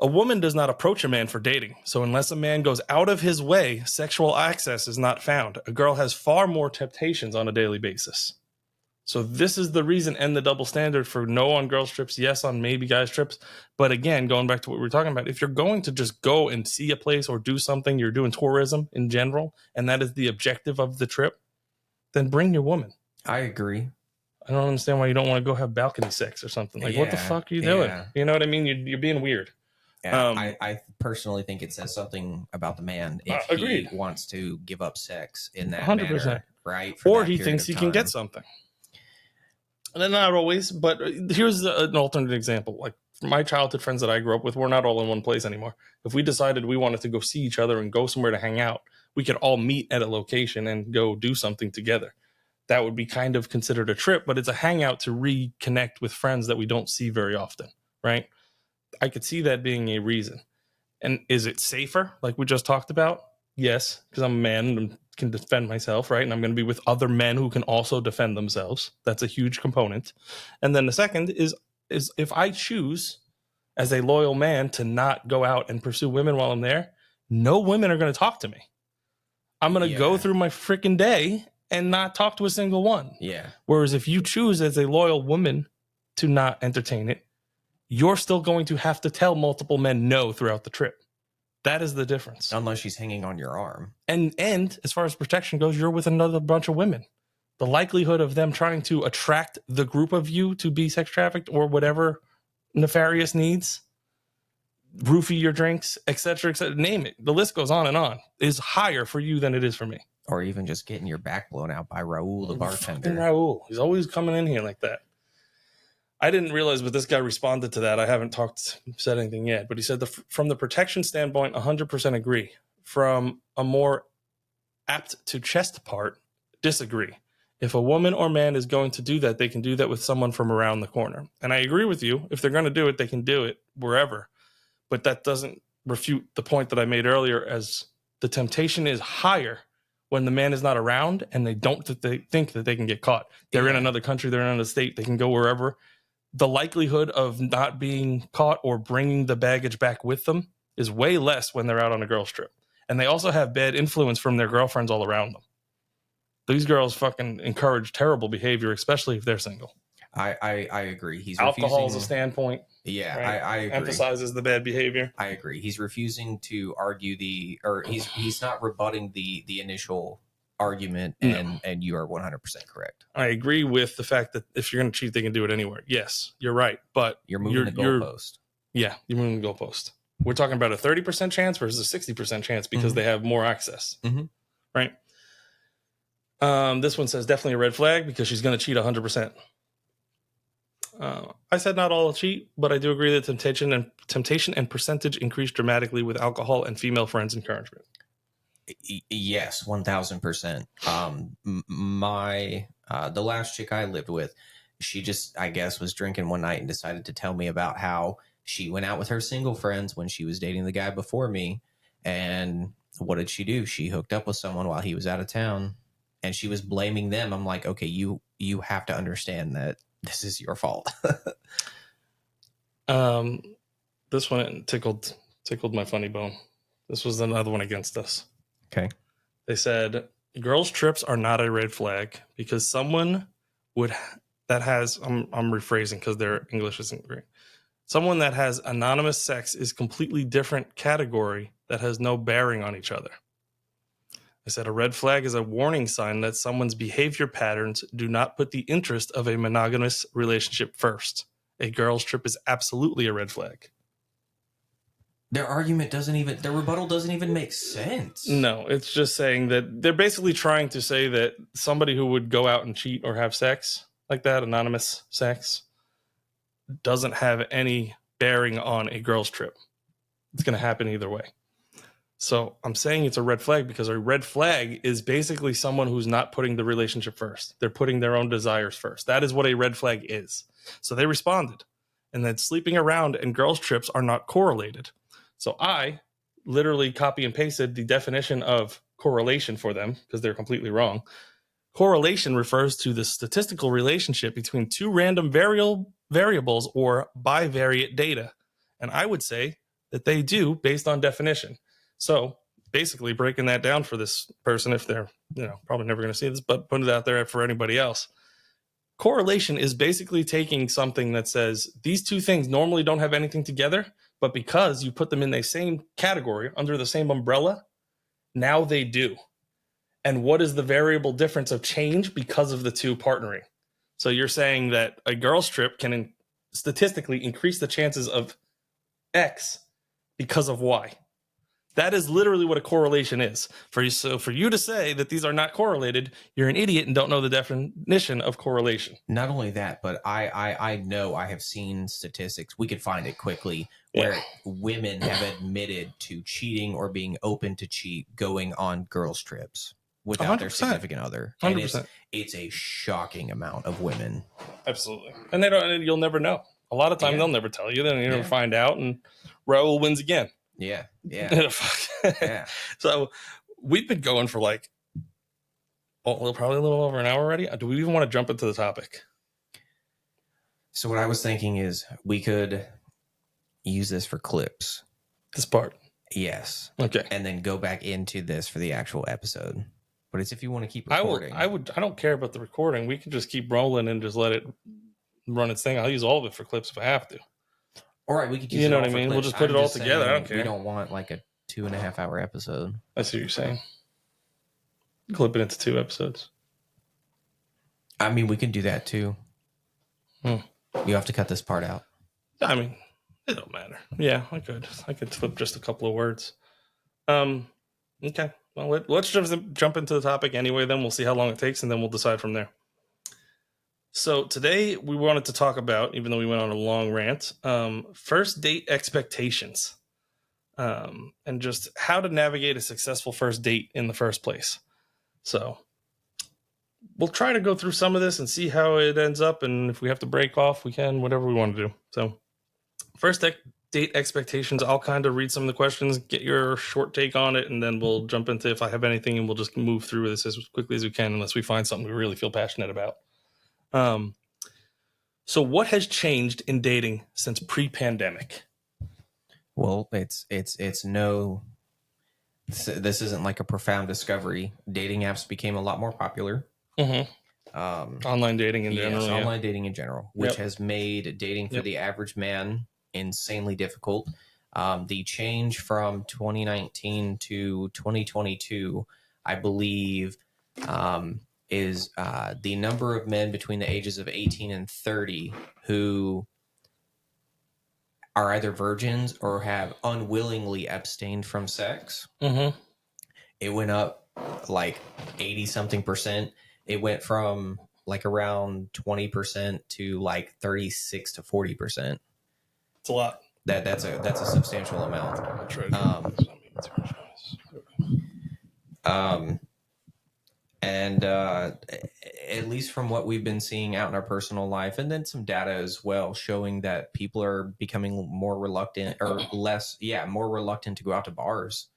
a woman does not approach a man for dating. So unless a man goes out of his way, sexual access is not found. A girl has far more temptations on a daily basis. So this is the reason, and the double standard for no on girls trips, yes on maybe guys trips. But again, going back to what we were talking about, if you're going to just go and see a place or do something, you're doing tourism in general, and that is the objective of the trip, then bring your woman. I agree. I don't understand why you don't want to go have balcony sex or something. Like, what the fuck are you doing? You know what I mean? You're being weird. Yeah, I personally think it says something about the man if he wants to give up sex in that 100%. Manner, right? Or he thinks he can get something. And not always, but here's an alternate example. Like my childhood friends that I grew up with, we're not all in one place anymore. If we decided we wanted to go see each other and go somewhere to hang out, we could all meet at a location and go do something together. That would be kind of considered a trip, but it's a hangout to reconnect with friends that we don't see very often, right? I could see that being a reason. And is it safer, like we just talked about? Yes, because I'm a man and can defend myself, right? And I'm going to be with other men who can also defend themselves. That's a huge component. And then the second is if I choose as a loyal man to not go out and pursue women while I'm there, no women are going to talk to me. I'm going to go through my freaking day and not talk to a single one. Yeah. Whereas if you choose as a loyal woman to not entertain it, you're still going to have to tell multiple men no throughout the trip. That is the difference. Unless she's hanging on your arm. And as far as protection goes, you're with another bunch of women. The likelihood of them trying to attract the group of you to be sex trafficked or whatever nefarious needs, roofie your drinks, etc., name it. The list goes on, is higher for you than it is for me. Or even just getting your back blown out by Raul, the bartender. Raul. He's always coming in here like that. I didn't realize, but this guy responded to that. I haven't said anything yet, but he said from the protection standpoint, 100% agree. From a more apt to chest part, disagree. If a woman or man is going to do that, they can do that with someone from around the corner. And I agree with you. If they're going to do it, they can do it wherever. But that doesn't refute the point that I made earlier, as the temptation is higher when the man is not around and they think that they can get caught. They're in another country, they're in another state, they can go wherever. The likelihood of not being caught or bringing the baggage back with them is way less when they're out on a girl's trip. And they also have bad influence from their girlfriends all around them. These girls fucking encourage terrible behavior, especially if they're single. I agree. He's alcohol is a standpoint. Yeah, right? I agree. Emphasizes the bad behavior. I agree. He's refusing to argue he's not rebutting the initial argument, and you are 100% correct. I agree with the fact that if you're going to cheat, they can do it anywhere. Yes, you're right, but you're moving the goalpost. Yeah, you move the goalpost. We're talking about a 30% chance versus a 60% chance because Mhm. they have more access, Mhm. right? This one says definitely a red flag because she's going to cheat 100%. I said not all cheat, but I do agree that temptation and percentage increase dramatically with alcohol and female friends' encouragement. Yes, 1000%. My the last chick I lived with, she just, I guess, was drinking one night and decided to tell me about how she went out with her single friends when she was dating the guy before me. And what did she do? She hooked up with someone while he was out of town, and she was blaming them. I'm like, okay, you have to understand that this is your fault. This one tickled my funny bone. This was another one against us. Okay. They said girls' trips are not a red flag because someone would that has I'm rephrasing because their English isn't great. Someone that has anonymous sex is completely different category that has no bearing on each other. I said a red flag is a warning sign that someone's behavior patterns do not put the interest of a monogamous relationship first. A girl's trip is absolutely a red flag. Their their rebuttal doesn't even make sense. No, it's just saying that they're basically trying to say that somebody who would go out and cheat or have sex like that, anonymous sex, doesn't have any bearing on a girl's trip. It's going to happen either way. So I'm saying it's a red flag because a red flag is basically someone who's not putting the relationship first. They're putting their own desires first. That is what a red flag is. So they responded. And that sleeping around and girls' trips are not correlated. So I literally copy and pasted the definition of correlation for them because they're completely wrong. Correlation refers to the statistical relationship between two random variables or bivariate data. And I would say that they do based on definition. So basically breaking that down for this person, if they're, probably never going to see this, but put it out there for anybody else. Correlation is basically taking something that says these two things normally don't have anything together, but because you put them in the same category under the same umbrella, now they do. And what is the variable difference of change because of the two partnering? So you're saying that a girl's trip can statistically increase the chances of X because of Y. That is literally what a correlation is. So for you to say that these are not correlated, you're an idiot and don't know the definition of correlation. Not only that, but I know I have seen statistics. We could find it quickly where women have admitted to cheating or being open to cheat going on girls' trips without 100%. their significant other. 100%. And it's a shocking amount of women. Absolutely. And you'll never know. A lot of time they'll never tell you. Then you never find out, and Raul wins again. Yeah. Yeah. So we've been going for probably a little over an hour already. Do we even want to jump into the topic? So what I was thinking is we could use this for clips. This part. Yes. Okay. And then go back into this for the actual episode. But it's if you want to keep recording. I don't care about the recording. We can just keep rolling and just let it run its thing. I'll use all of it for clips if I have to. All right, we could use you know it what I mean? We'll just put it all together. I don't care. We don't want like a 2.5 hour episode. I see what you're saying. Clip it into 2 episodes. I mean, we can do that too. You have to cut this part out. I mean, it don't matter. Yeah, I could flip just a couple of words. Okay. Well, let's just jump into the topic anyway. Then we'll see how long it takes, and then we'll decide from there. So today we wanted to talk about, even though we went on a long rant, first date expectations, and just how to navigate a successful first date in the first place. So we'll try to go through some of this and see how it ends up. And if we have to break off, we can, whatever we want to do. So first date expectations, I'll kind of read some of the questions, get your short take on it, and then we'll jump into if I have anything, and we'll just move through this as quickly as we can, unless we find something we really feel passionate about. So what has changed in dating since pre-pandemic? Well, this isn't like a profound discovery. Dating apps became a lot more popular. Online dating in general. Online dating in general, which has made dating for the average man insanely difficult. The change from 2019 to 2022, I believe, is the number of men between the ages of 18 and 30 who are either virgins or have unwillingly abstained from sex. Mm-hmm. It went up like 80 something percent. It went from like around 20% to like 36 to 40%. It's a lot. That's a substantial amount. I'll try to Um, and at least from what we've been seeing out in our personal life, and then some data as well, showing that people are becoming more reluctant or more reluctant to go out to bars.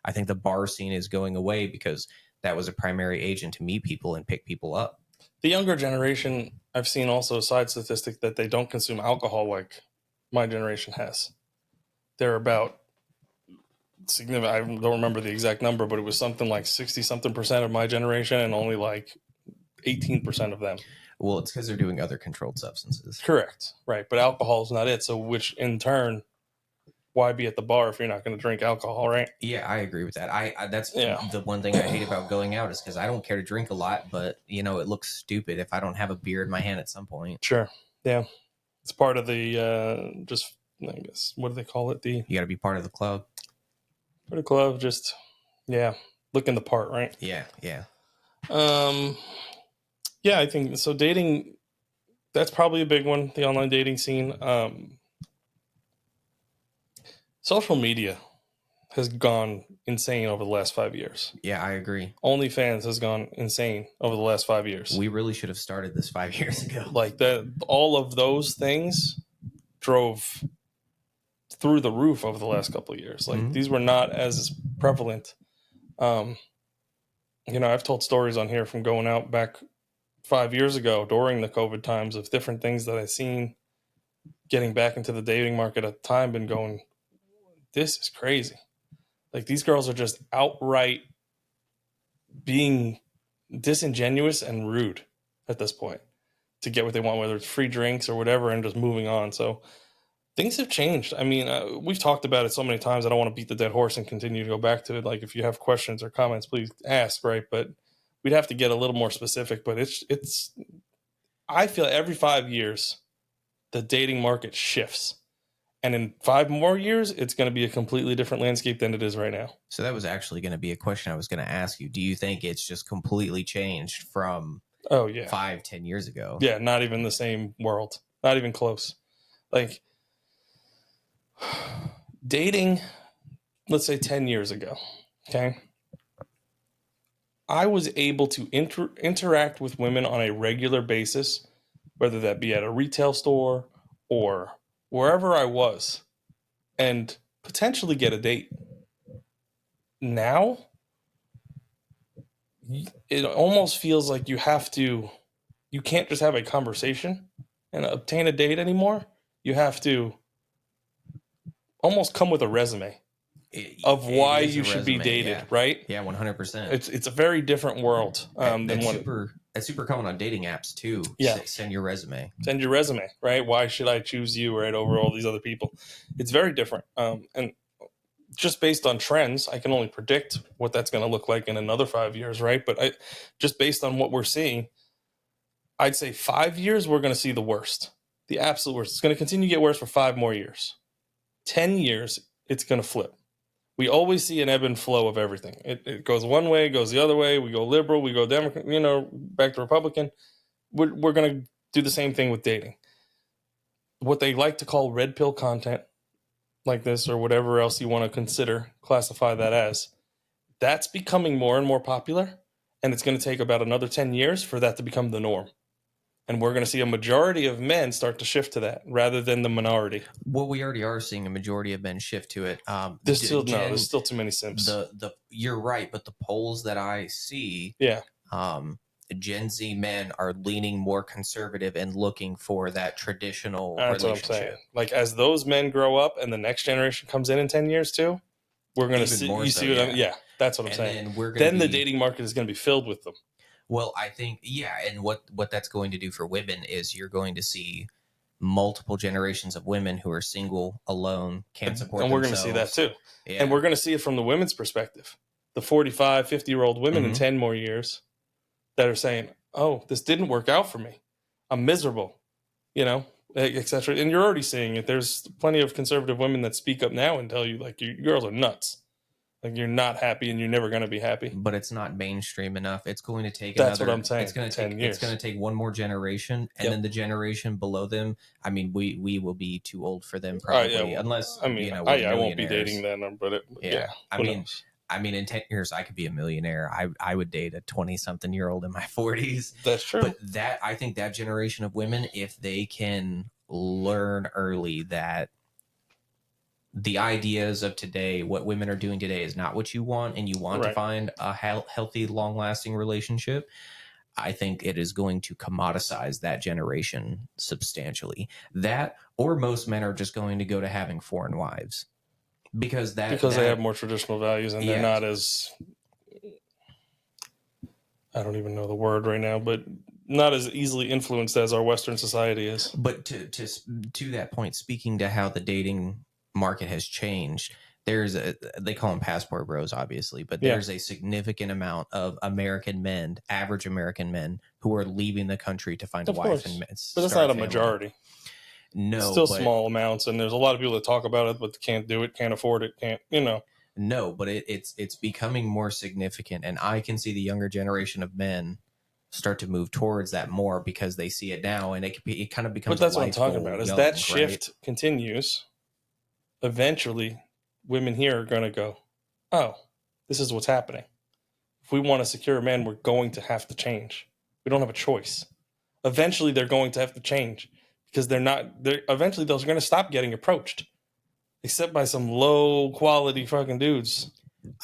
I think the bar scene is going away because that was a primary agent to meet people and pick people up. The younger generation, I've seen also a side statistic that they don't consume alcohol like my generation has. They're about significant. I don't remember the exact number, but it was something like 60 something percent of my generation and only like 18% of them. Well, it's because they're doing other controlled substances. Correct. Right. But alcohol is not it. So, which in turn, why be at the bar if you're not going to drink alcohol, right? Yeah, I agree with that. I that's the one thing I hate about going out is because I don't care to drink a lot, but it looks stupid if I don't have a beer in my hand at some point. Sure. Yeah. It's part of the just, I guess, what do they call it? You got to be part of the club. Part of the club, just, looking the part, right? Yeah. Yeah, I think so. Dating, that's probably a big one. The online dating scene. Social media has gone insane over the last 5 years. Yeah, I agree. OnlyFans has gone insane over the last 5 years. We really should have started this 5 years ago. Like that, all of those things drove through the roof over the last couple of years. Like these were not as prevalent. I've told stories on here from going out back 5 years ago during the COVID times of different things that I've seen getting back into the dating market at the time, been going, this is crazy. Like these girls are just outright being disingenuous and rude at this point to get what they want, whether it's free drinks or whatever, and just moving on. So things have changed. I mean, we've talked about it so many times. I don't want to beat the dead horse and continue to go back to it. Like if you have questions or comments, please ask, right? But we'd have to get a little more specific. But it's I feel every 5 years, the dating market shifts. And in 5 more years, it's going to be a completely different landscape than it is right now. So that was actually going to be a question I was going to ask you. Do you think it's just completely changed from 5-10 years ago? Yeah, not even the same world. Not even close. Like dating, let's say 10 years ago, okay? I was able to interact with women on a regular basis, whether that be at a retail store or wherever I was, and potentially get a date. Now, it almost feels like you can't just have a conversation and obtain a date anymore. You have to almost come with a resume of why you should be dated, right? Yeah, 100%. It's a very different world That's super common on dating apps too. Yeah. Send your resume. Send your resume, right? Why should I choose you, right, over all these other people? It's very different. And just based on trends, I can only predict what that's going to look like in another 5 years, right? But just based on what we're seeing, I'd say 5 years, we're going to see the worst, the absolute worst. It's going to continue to get worse for 5 more years. 10 years, it's going to flip. We always see an ebb and flow of everything. It goes one way, it goes the other way. We go liberal, we go Democrat, back to Republican. We're going to do the same thing with dating. What they like to call red pill content, like this or whatever else you want to classify that as, that's becoming more and more popular. And it's going to take about another 10 years for that to become the norm. And we're going to see a majority of men start to shift to that rather than the minority. Well, we already are seeing a majority of men shift to it. There's still too many simps. You're right, but the polls that I see, Gen Z men are leaning more conservative and looking for that traditional relationship. What I'm saying. Like as those men grow up and the next generation comes in 10 years too, we're going to see. You see what I mean? Yeah, that's what I'm saying. Then the dating market is going to be filled with them. Well, I think, and what that's going to do for women is you're going to see multiple generations of women who are single, alone, can't support themselves. And we're going to see that too. Yeah. And we're going to see it from the women's perspective. The 45, 50-year-old women in 10 more years that are saying, oh, this didn't work out for me. I'm miserable. etc. And you're already seeing it. There's plenty of conservative women that speak up now and tell you, like, you girls are nuts. Like, you're not happy and you're never going to be happy. But it's not mainstream enough. It's going to take That's another. what I'm saying. It's going to 10 take. years. It's going to take one more generation, and Yep. then the generation below them. I mean, we will be too old for them probably, unless I mean, you know, I we're won't be millionaires. dating then, but Yeah. who knows? I mean, in 10 years, I could be a millionaire. I would date a 20-something-year-old in my 40s. That's true. But I think that generation of women, if they can learn early that the ideas of today, what women are doing today, is not what you want, and you want to find a healthy, long-lasting relationship, I think it is going to commoditize that generation substantially. That, or most men are just going to go to having foreign wives. Because they have more traditional values and they're not as, I don't even know the word right now, but not as easily influenced as our Western society is. But to that point, speaking to how the dating market has changed, they call them passport bros, obviously, but there's a significant amount of American men, average American men, who are leaving the country to find a wife. But that's not a majority. No, still small amounts, and there's a lot of people that talk about it, but can't do it, can't afford it, can't, No, but it's becoming more significant, and I can see the younger generation of men start to move towards that more because they see it now, and it kind of becomes. But that's what I'm talking about. As that shift continues, eventually, women here are going to go, "Oh, this is what's happening. If we want to secure a man, we're going to have to change. We don't have a choice. Eventually, they're going to have to change." Because eventually they're going to stop getting approached, except by some low quality fucking dudes.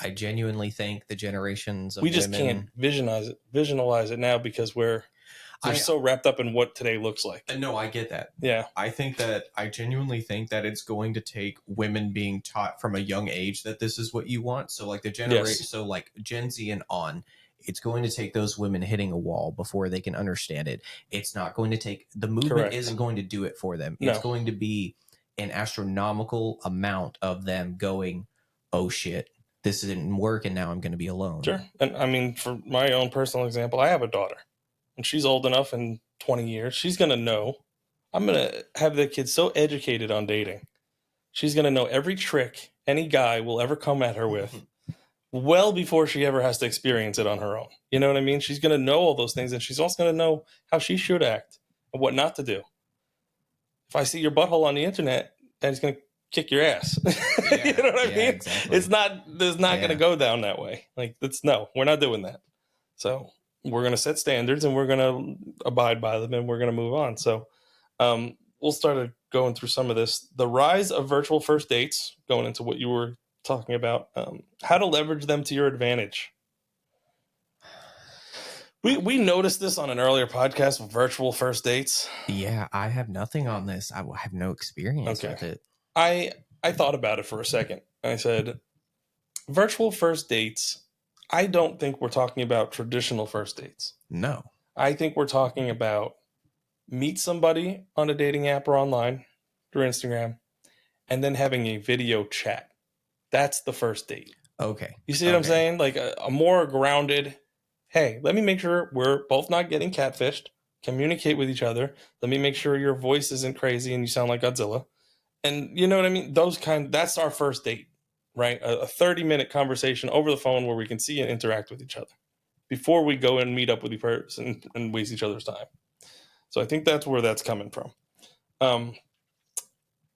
I genuinely think the generations of we just can't visualize it now because we're so wrapped up in what today looks like. No, I get that. Yeah, I genuinely think that it's going to take women being taught from a young age that this is what you want. So like the generation, so like Gen Z and on. It's going to take those women hitting a wall before they can understand it. It's not going to take, the movement isn't going to do it for them. It's going to be an astronomical amount of them going, oh shit, this didn't work and now I'm going to be alone. Sure. And I mean, for my own personal example, I have a daughter and she's old enough in 20 years. She's going to know. I'm going to have the kid so educated on dating. She's going to know every trick any guy will ever come at her with. Well before she ever has to experience it on her own. You know what I mean? She's going to know all those things, and she's also going to know how she should act and what not to do. If I see your butthole on the internet, Daddy's going to kick your ass. Yeah, you know what I mean? Exactly. It's not going to go down that way. Like, we're not doing that. So we're going to set standards, and we're going to abide by them, and we're going to move on. So we'll start going through some of this. The rise of virtual first dates, going into what you were talking about, how to leverage them to your advantage. We noticed this on an earlier podcast with virtual first dates. Yeah, I have nothing on this. I have no experience with it. I thought about it for a second. I said, virtual first dates, I don't think we're talking about traditional first dates. No. I think we're talking about meet somebody on a dating app or online through Instagram and then having a video chat. That's the first date. Okay. You see what I'm saying? Like a more grounded, hey, let me make sure we're both not getting catfished, communicate with each other. Let me make sure your voice isn't crazy and you sound like Godzilla. And you know what I mean? That's our first date, right? A 30-minute conversation over the phone where we can see and interact with each other before we go and meet up with each person and waste each other's time. So I think that's where that's coming from.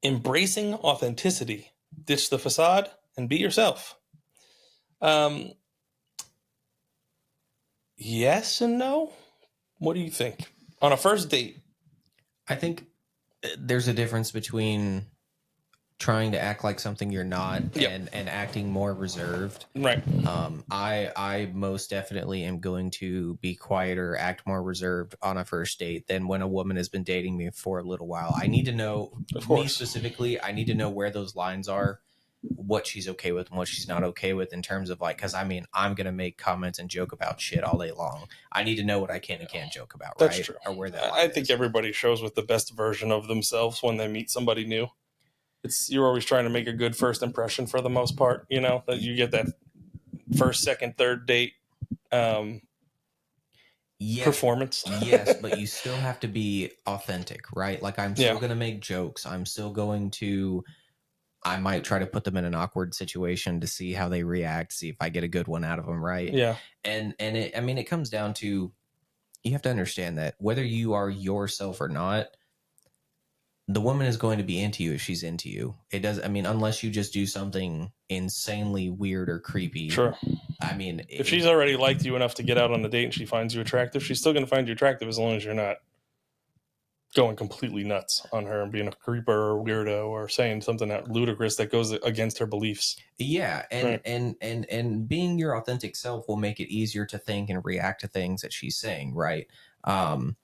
Embracing authenticity. Ditch the facade and be yourself. Yes and no? What do you think? On a first date? I think there's a difference between trying to act like something you're not and acting more reserved. Right. I most definitely am going to be quieter, act more reserved on a first date than when a woman has been dating me for a little while. I need to know, me specifically, I need to know where those lines are, what she's okay with and what she's not okay with in terms of like, because I mean, I'm going to make comments and joke about shit all day long. I need to know what I can and can't joke about, right? That's true. Or where that I think everybody shows with the best version of themselves when they meet somebody new. You're always trying to make a good first impression for the most part, you know, that you get that first, second, third date. Yes, performance. yes, but you still have to be authentic, right? Like I'm still Yeah. going to make jokes. I'm still going to I might try to put them in an awkward situation to see how they react, see if I get a good one out of them, right? Yeah. And it, I mean, it comes down to you have to understand that whether you are yourself or not, the woman is going to be into you if she's into you. It does. I mean, unless you just do something insanely weird or creepy. Sure. I mean, If she's already liked you enough to get out on a date and she finds you attractive, she's still going to find you attractive as long as you're not going completely nuts on her and being a creeper or weirdo or saying something that ludicrous that goes against her beliefs. yeah, and Right. and being your authentic self will make it easier to think and react to things that she's saying, right? Um,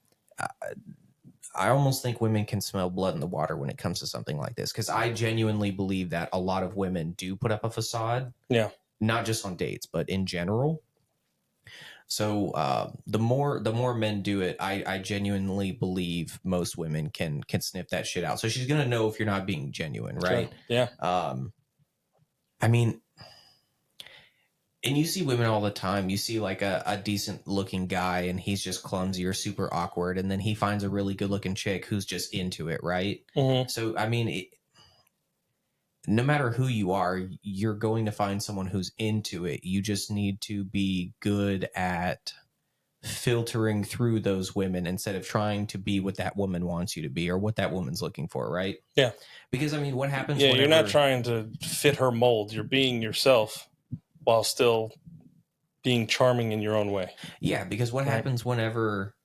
I almost think women can smell blood in the water when it comes to something like this because I genuinely believe that a lot of women do put up a facade, Yeah. not just on dates, but in general. So the more men do it, I genuinely believe most women can sniff that shit out. So she's gonna know if you're not being genuine, right? Sure. Yeah. I mean, and you see women all the time. You see like a decent looking guy and he's just clumsy or super awkward, and then he finds a really good looking chick who's just into it, right? Mm-hmm. So I mean, no matter who you are, you're going to find someone who's into it. You just need to be good at filtering through those women instead of trying to be what that woman wants you to be or what that woman's looking for, right? Yeah. Because I mean, what happens Yeah, whenever you're not trying to fit her mold. You're being yourself while still being charming in your own way. Yeah, because what Right. happens whenever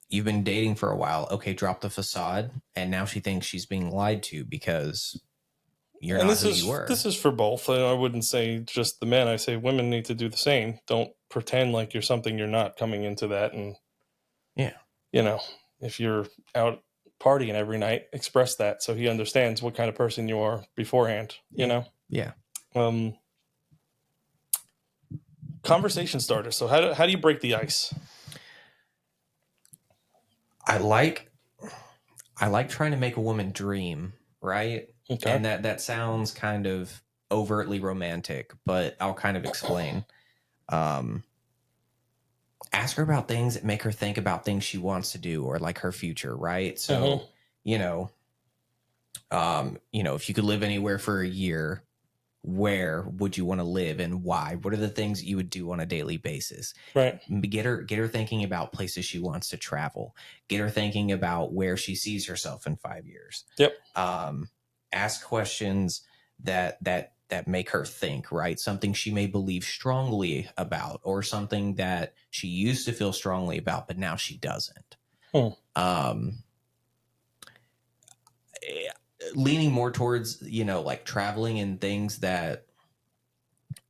you've been dating for a while, okay, drop the facade, and now she thinks she's being lied to because you're And not who you were. this is for both. I wouldn't say just the men. I say women need to do the same. Don't pretend like you're something you're not coming into that. And Yeah. you know, if you're out partying every night, express that so he understands what kind of person you are beforehand. You know. Yeah. Conversation starter. So how do you break the ice? I like trying to make a woman dream, right? Okay. And that sounds kind of overtly romantic, but I'll kind of explain. Ask her about things that make her think about things she wants to do or like her future, right? So, you know, if you could live anywhere for a year, where would you want to live and why? What are the things that you would do on a daily basis? Right. Get her thinking about places she wants to travel. Get her thinking about where she sees herself in 5 years. Yep. Ask questions that make her think, right? Something she may believe strongly about or something that she used to feel strongly about, but now she doesn't. Leaning more towards, like traveling and things that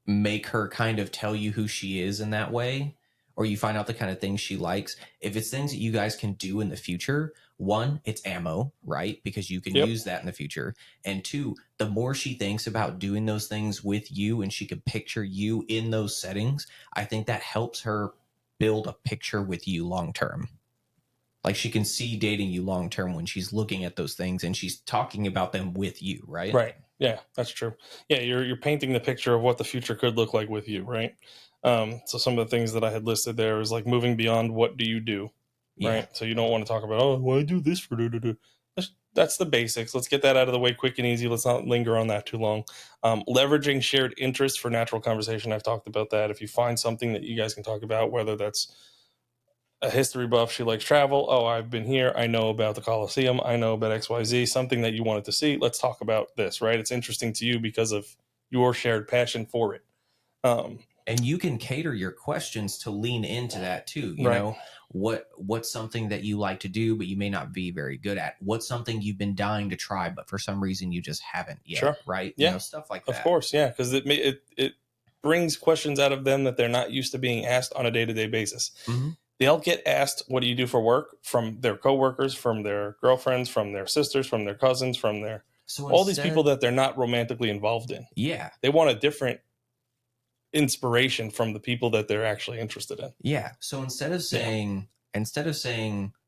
make her kind of tell you who she is in that way, or you find out the kind of things she likes. If it's things that you guys can do in the future, one, it's ammo, right? Because you can use that in the future. And two, the more she thinks about doing those things with you and she can picture you in those settings, I think that helps her build a picture with you long term. Like she can see dating you long term when she's looking at those things and she's talking about them with you, right? Right. Yeah, that's true. Yeah, you're painting the picture of what the future could look like with you, right? So some of the things that I had listed there is like moving beyond what do you do, right? Yeah. So you don't want to talk about, oh, well, I do this for do. That's the basics. Let's get that out of the way quick and easy. Let's not linger on that too long. Leveraging shared interests for natural conversation. I've talked about that. If you find something that you guys can talk about, whether that's a history buff, she likes travel. Oh, I've been here. I know about the Colosseum. I know about XYZ, something that you wanted to see. Let's talk about this, right? It's interesting to you because of your shared passion for it. And you can cater your questions to lean into that too. You know, what's something that you like to do, but you may not be very good at? What's something you've been dying to try, but for some reason you just haven't yet, Sure. right? Yeah. Stuff like that. Of course, yeah, because it brings questions out of them that they're not used to being asked on a day-to-day basis. Mm-hmm. They'll get asked, what do you do for work, from their coworkers, from their girlfriends, from their sisters, from their cousins, from their all these people that they're not romantically involved in. Yeah. They want a different inspiration from the people that they're actually interested in. Yeah. So instead of saying,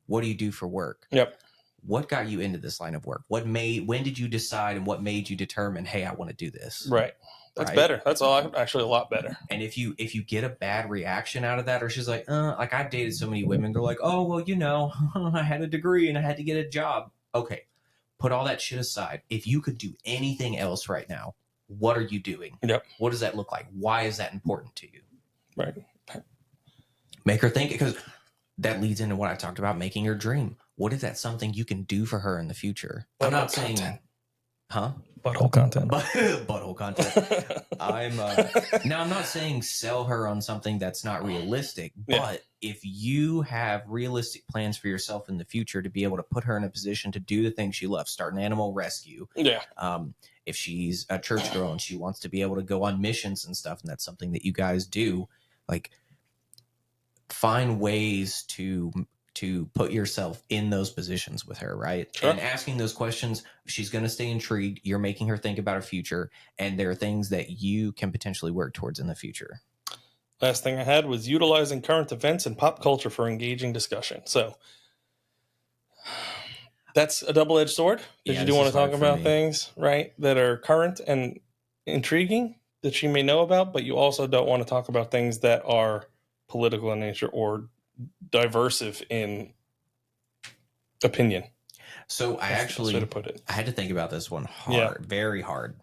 what do you do for work? Yep. What got you into this line of work? When did you decide and what made you determine, hey, I want to do this? Right. That's right? better. That's all actually a lot better. And if you get a bad reaction out of that, or she's like I've dated so many women, they're like, oh well, I had a degree and I had to get a job. Okay, put all that shit aside. If you could do anything else right now, what are you doing? Yep. What does that look like? Why is that important to you? Right. Make her think, because that leads into what I talked about, making her dream. What is that something you can do for her in the future? I'm not saying, butthole content. Butthole content. I'm not saying sell her on something that's not realistic, but if you have realistic plans for yourself in the future to be able to put her in a position to do the things she loves, start an animal rescue. Yeah. If she's a church girl and she wants to be able to go on missions and stuff, and that's something that you guys do, like, find ways to put yourself in those positions with her, right? Sure. And asking those questions, she's going to stay intrigued. You're making her think about her future, and there are things that you can potentially work towards in the future. Last thing I had was utilizing current events and pop culture for engaging discussion. So that's a double-edged sword, because you do want to talk about things, right, that are current and intriguing that she may know about, but you also don't want to talk about things that are political in nature or diversive in opinion. So I actually put it. I had to think about this one hard, very hard.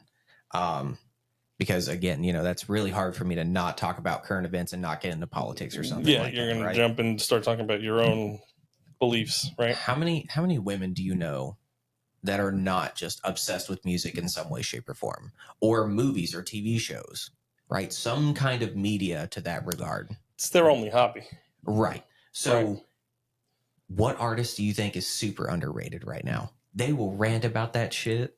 Because again, that's really hard for me to not talk about current events and not get into politics or something. Yeah, you're going to jump and start talking about your own beliefs, right? How many women do you know that are not just obsessed with music in some way, shape, or form, or movies or TV shows, right? Some kind of media to that regard. It's their only hobby. Right. So what artist do you think is super underrated right now? They will rant about that shit.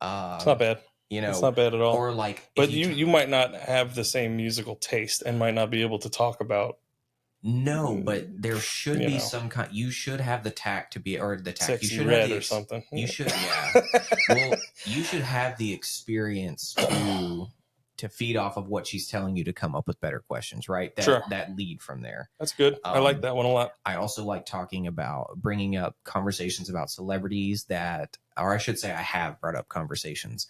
It's not bad. It's not bad at all. Or like, but you might not have the same musical taste and might not be able to talk about. No, but there should be some kind. You should have the tact to be, or the tact. Sexy you should Red have or something. You should, well, you should have the experience to feed off of what she's telling you to come up with better questions, right? That lead from there. That's good. I like that one a lot. I also like bringing up conversations about celebrities or I should say, I have brought up conversations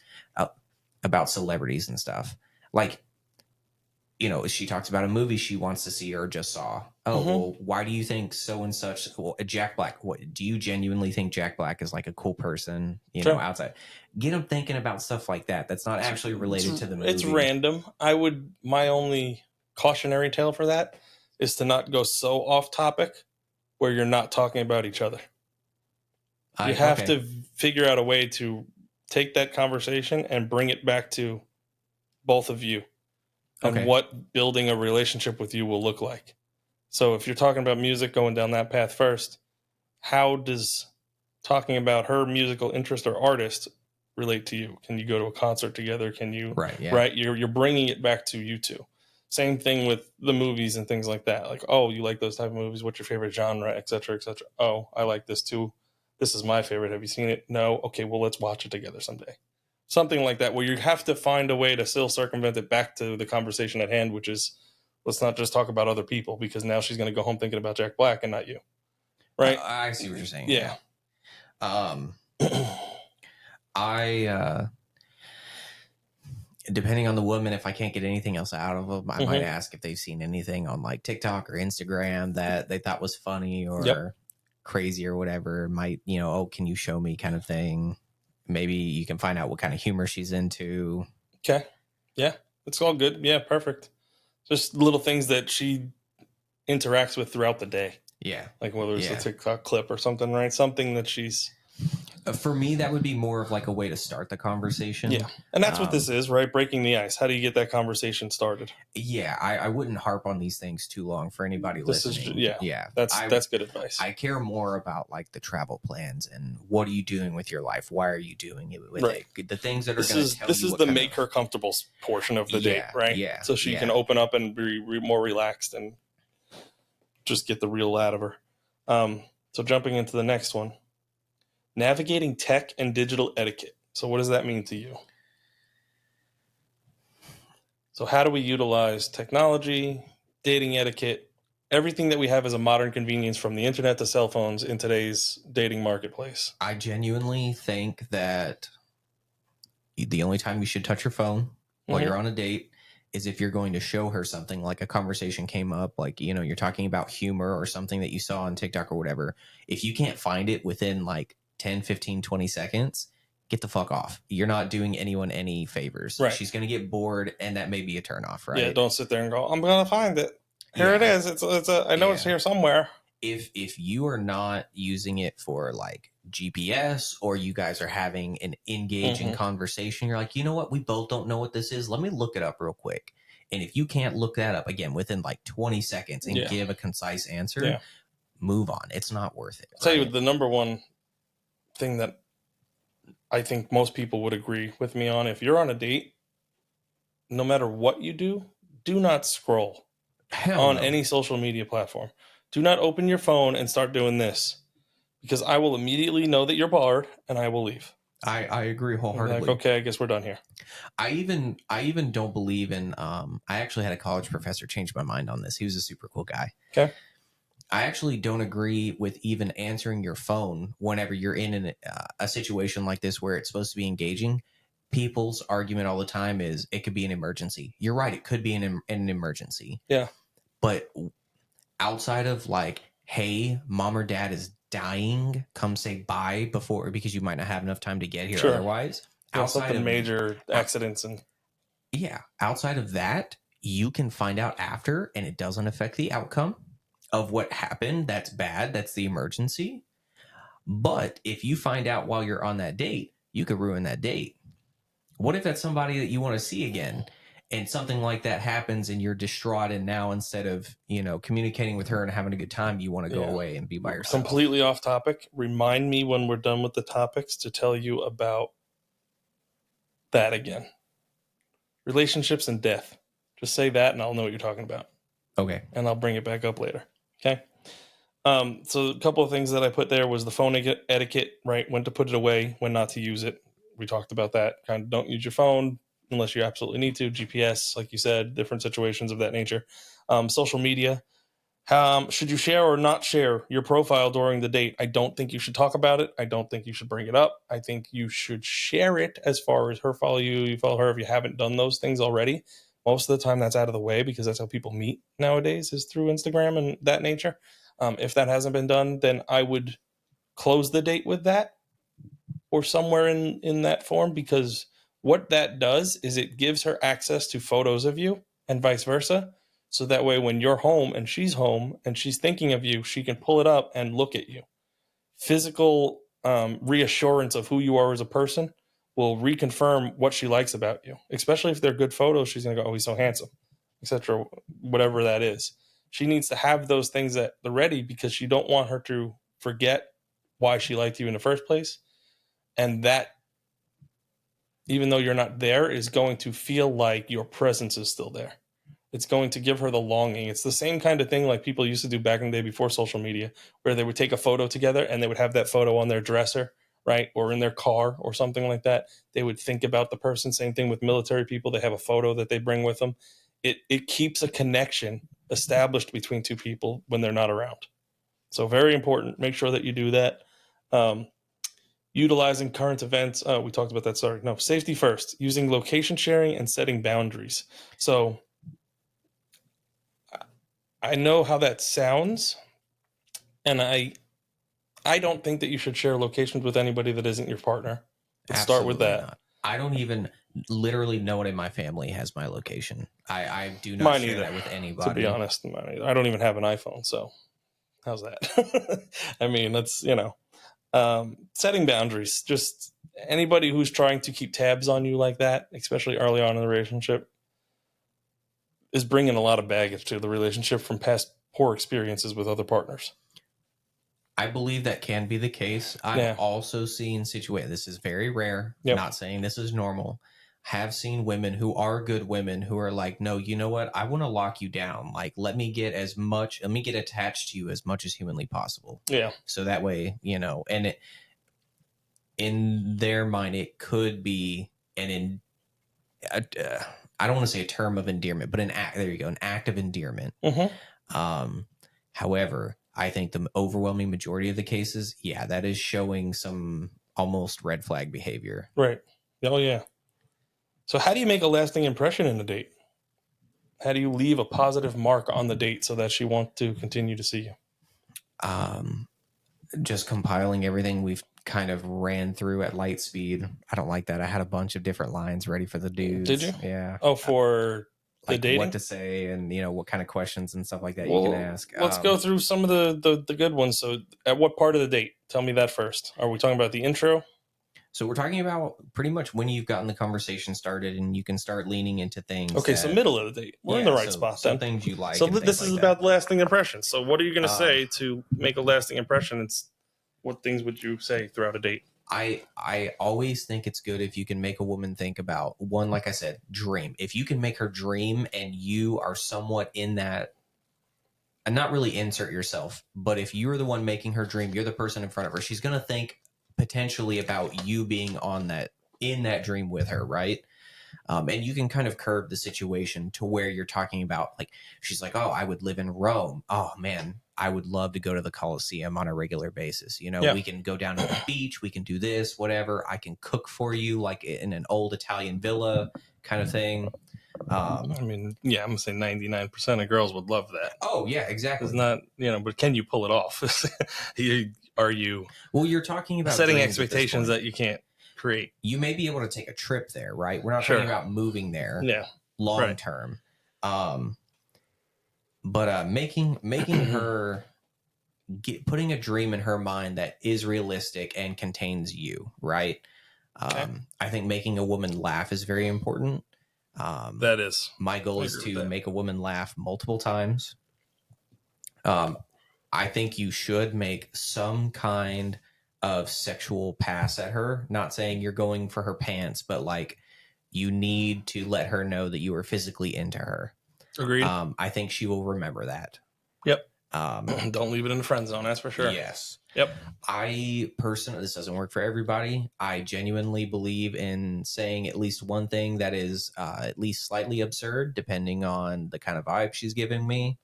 about celebrities and stuff. Like, she talks about a movie she wants to see or just saw. Oh, well, why do you think so and such? Well, Jack Black. What do you genuinely think Jack Black is like a cool person? Outside. Get them thinking about stuff like that. That's not actually related to the movie. It's random. My only cautionary tale for that is to not go so off topic where you're not talking about each other. You have to figure out a way to take that conversation and bring it back to both of you. And what building a relationship with you will look like. So if you're talking about music, going down that path first, how does talking about her musical interest or artist relate to you? Can you go to a concert together? Can you, right? You're bringing it back to you two. Same thing with the movies and things like that. Like, oh, you like those type of movies? What's your favorite genre, et cetera, et cetera? Oh, I like this too. This is my favorite. Have you seen it? No. Okay, well, let's watch it together someday. Something like that, where you have to find a way to still circumvent it back to the conversation at hand, which is, let's not just talk about other people, because now she's going to go home thinking about Jack Black and not you. Right? I see what you're saying. Yeah. Depending on the woman, if I can't get anything else out of them, I might ask if they've seen anything on like TikTok or Instagram that they thought was funny or crazy or whatever. Might, can you show me kind of thing. Maybe you can find out what kind of humor she's into. Okay. Yeah. It's all good. Yeah. Perfect. Just little things that she interacts with throughout the day. Yeah. Like whether it's a TikTok clip or something, right? Something that she's... For me, that would be more of like a way to start the conversation. Yeah. And that's what this is, right? Breaking the ice. How do you get that conversation started? Yeah. I wouldn't harp on these things too long for anybody listening. Yeah. That's good advice. I care more about like the travel plans and what are you doing with your life? Why are you doing it with it? The things that are going to tell you. This is the make her comfortable portion of the date, right? Yeah. So she can open up and be more relaxed and just get the real out of her. So jumping into the next one. Navigating tech and digital etiquette. So what does that mean to you? So how do we utilize technology, dating etiquette, everything that we have as a modern convenience from the internet to cell phones in today's dating marketplace? I genuinely think that the only time you should touch your phone while Mhm. you're on a date is if you're going to show her something, like a conversation came up, like, you know, you're talking about humor or something that you saw on TikTok or whatever. If you can't find it within like 10, 15, 20 seconds, get the fuck off. You're not doing anyone any favors. Right. She's going to get bored, and that may be a turnoff, right? Yeah, don't sit there and go, I'm going to find it. Here it Yeah. is. I know it's Yeah. here somewhere. If you are not using it for like GPS, or you guys are having an engaging Mhm. conversation, you're like, you know what? We both don't know what this is. Let me look it up real quick. And if you can't look that up again within like 20 seconds and Yeah. give a concise answer, Yeah. move on. It's not worth it. I'll tell you right? the number one thing that I think most people would agree with me on. If you're on a date, no matter what you do not scroll Hell on no. any social media platform. Do not open your phone and start doing this, because I will immediately know that you're bored and I will leave. I agree I'll be wholeheartedly. like, okay, I guess we're done here. I even don't believe in I actually had a college professor change my mind on this. He was a super cool guy. Okay. I actually don't agree with even answering your phone whenever you're in a situation like this where it's supposed to be engaging. People's argument all the time is it could be an emergency. You're right, it could be an emergency. Yeah. But outside of like, hey, mom or dad is dying, come say bye before, because you might not have enough time to get here Sure. otherwise. Yeah, Outside something of major accidents and yeah, outside of that, you can find out after, and it doesn't affect the outcome of what happened. That's bad. That's the emergency. But if you find out while you're on that date, you could ruin that date. What if that's somebody that you want to see again, and something like that happens and you're distraught, and now instead of, you know, communicating with her and having a good time, you want to go Yeah. away and be by yourself? Completely off topic. Remind me when we're done with the topics to tell you about that again. Relationships and death. Just say that and I'll know what you're talking about. Okay. And I'll bring it back up later. Okay. So a couple of things that I put there was the phone etiquette, right? When to put it away, when not to use it. We talked about that. Kind of don't use your phone unless you absolutely need to. GPS, like you said, different situations of that nature. Social media. Should you share or not share your profile during the date? I don't think you should talk about it. I don't think you should bring it up. I think you should share it as far as her follow you, you follow her if you haven't done those things already. Most of the time that's out of the way because that's how people meet nowadays is through Instagram and that nature. If that hasn't been done, then I would close the date with that or somewhere in that form, because what that does is it gives her access to photos of you and vice versa. So that way, when you're home and she's thinking of you, she can pull it up and look at you. Physical reassurance of who you are as a person will reconfirm what she likes about you, especially if they're good photos. She's going to go, oh, he's so handsome, etc., whatever that is. She needs to have those things at the ready because you don't want her to forget why she liked you in the first place. And that, even though you're not there, is going to feel like your presence is still there. It's going to give her the longing. It's the same kind of thing like people used to do back in the day before social media, where they would take a photo together and they would have that photo on their dresser, right? Or in their car or something like that. They would think about the person. Same thing with military people. They have a photo that they bring with them. It keeps a connection established between two people when they're not around. So very important. Make sure that you do that. Utilizing current events. We talked about that. Sorry. No, safety first. Using location sharing and setting boundaries. So I know how that sounds, and I don't think that you should share locations with anybody that isn't your partner. Let's start with that. Not. I don't even literally no one in my family has my location. I do not Mine share either, that with anybody. to be honest. Mine either. I don't even have an iPhone, so how's that? I mean, that's, setting boundaries. Just anybody who's trying to keep tabs on you like that, especially early on in the relationship, is bringing a lot of baggage to the relationship from past poor experiences with other partners. I believe that can be the case. I've also seen situations, this is very rare, not saying this is normal, have seen women who are good women who are like, no, you know what? I want to lock you down. Like, let me get attached to you as much as humanly possible. Yeah. So that way, and in their mind, it could be I don't want to say a term of endearment, but an act of endearment. Mm-hmm. However, I think the overwhelming majority of the cases, that is showing some almost red flag behavior. Right. Oh, yeah. So how do you make a lasting impression in a date? How do you leave a positive mark on the date so that she wants to continue to see you? Just compiling everything we've kind of ran through at light speed. I don't like that. I had a bunch of different lines ready for the dudes. Did you? Yeah. Oh, for the Like dating? what to say and, what kind of questions and stuff like that you Well, can ask. let's go through some of the good ones. So at what part of the date? Tell me that first. Are we talking about the intro? So we're talking about pretty much when you've gotten the conversation started and you can start leaning into things. Okay, so middle of the date. We're in the right spot Some then. things you like. So and this things is like about that. lasting impressions. So what are you going to say to make a lasting impression? It's what things would you say throughout a date? I always think it's good if you can make a woman think about one, like I said, dream. If you can make her dream and you are somewhat in that, and not really insert yourself, but if you're the one making her dream, you're the person in front of her, she's going to think potentially about you being in that dream with her, right? And you can kind of curve the situation to where you're talking about, like, she's like, oh, I would live in Rome. Oh, man, I would love to go to the Colosseum on a regular basis. We can go down to the beach. We can do this, whatever. I can cook for you, like in an old Italian villa kind of thing. I mean, yeah, I'm going to say 99% of girls would love that. Oh, yeah, exactly. It's not, but can you pull it off? Are you you're talking about setting expectations that you can't create? You may be able to take a trip there, right? We're not talking about moving there long term. But making her putting a dream in her mind that is realistic and contains you, right? I think making a woman laugh is very important. That is. My goal is to make a woman laugh multiple times. I think you should make some kind of sexual pass at her. Not saying you're going for her pants, but like you need to let her know that you are physically into her. Agreed. I think she will remember that. Yep. Don't leave it in the friend zone. That's for sure. Yes. Yep. I personally, this doesn't work for everybody. I genuinely believe in saying at least one thing that is at least slightly absurd, depending on the kind of vibe she's giving me.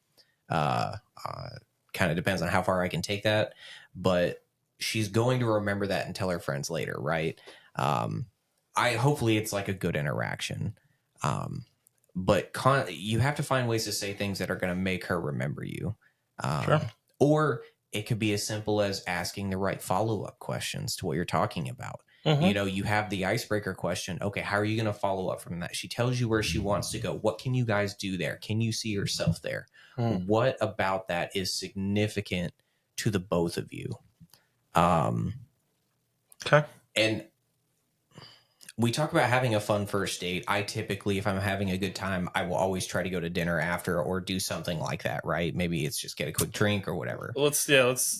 Kind of depends on how far I can take that, but she's going to remember that and tell her friends later, right? Hopefully it's like a good interaction. But you have to find ways to say things that are going to make her remember you. Sure. Or it could be as simple as asking the right follow-up questions to what you're talking about. Mm-hmm. You have the icebreaker question. Okay, how are you going to follow up from that? She tells you where she wants to go. What can you guys do there? Can you see yourself there? What about that is significant to the both of you? Okay. And we talk about having a fun first date. I typically, if I'm having a good time, I will always try to go to dinner after or do something like that, right? Maybe it's just get a quick drink or whatever. Let's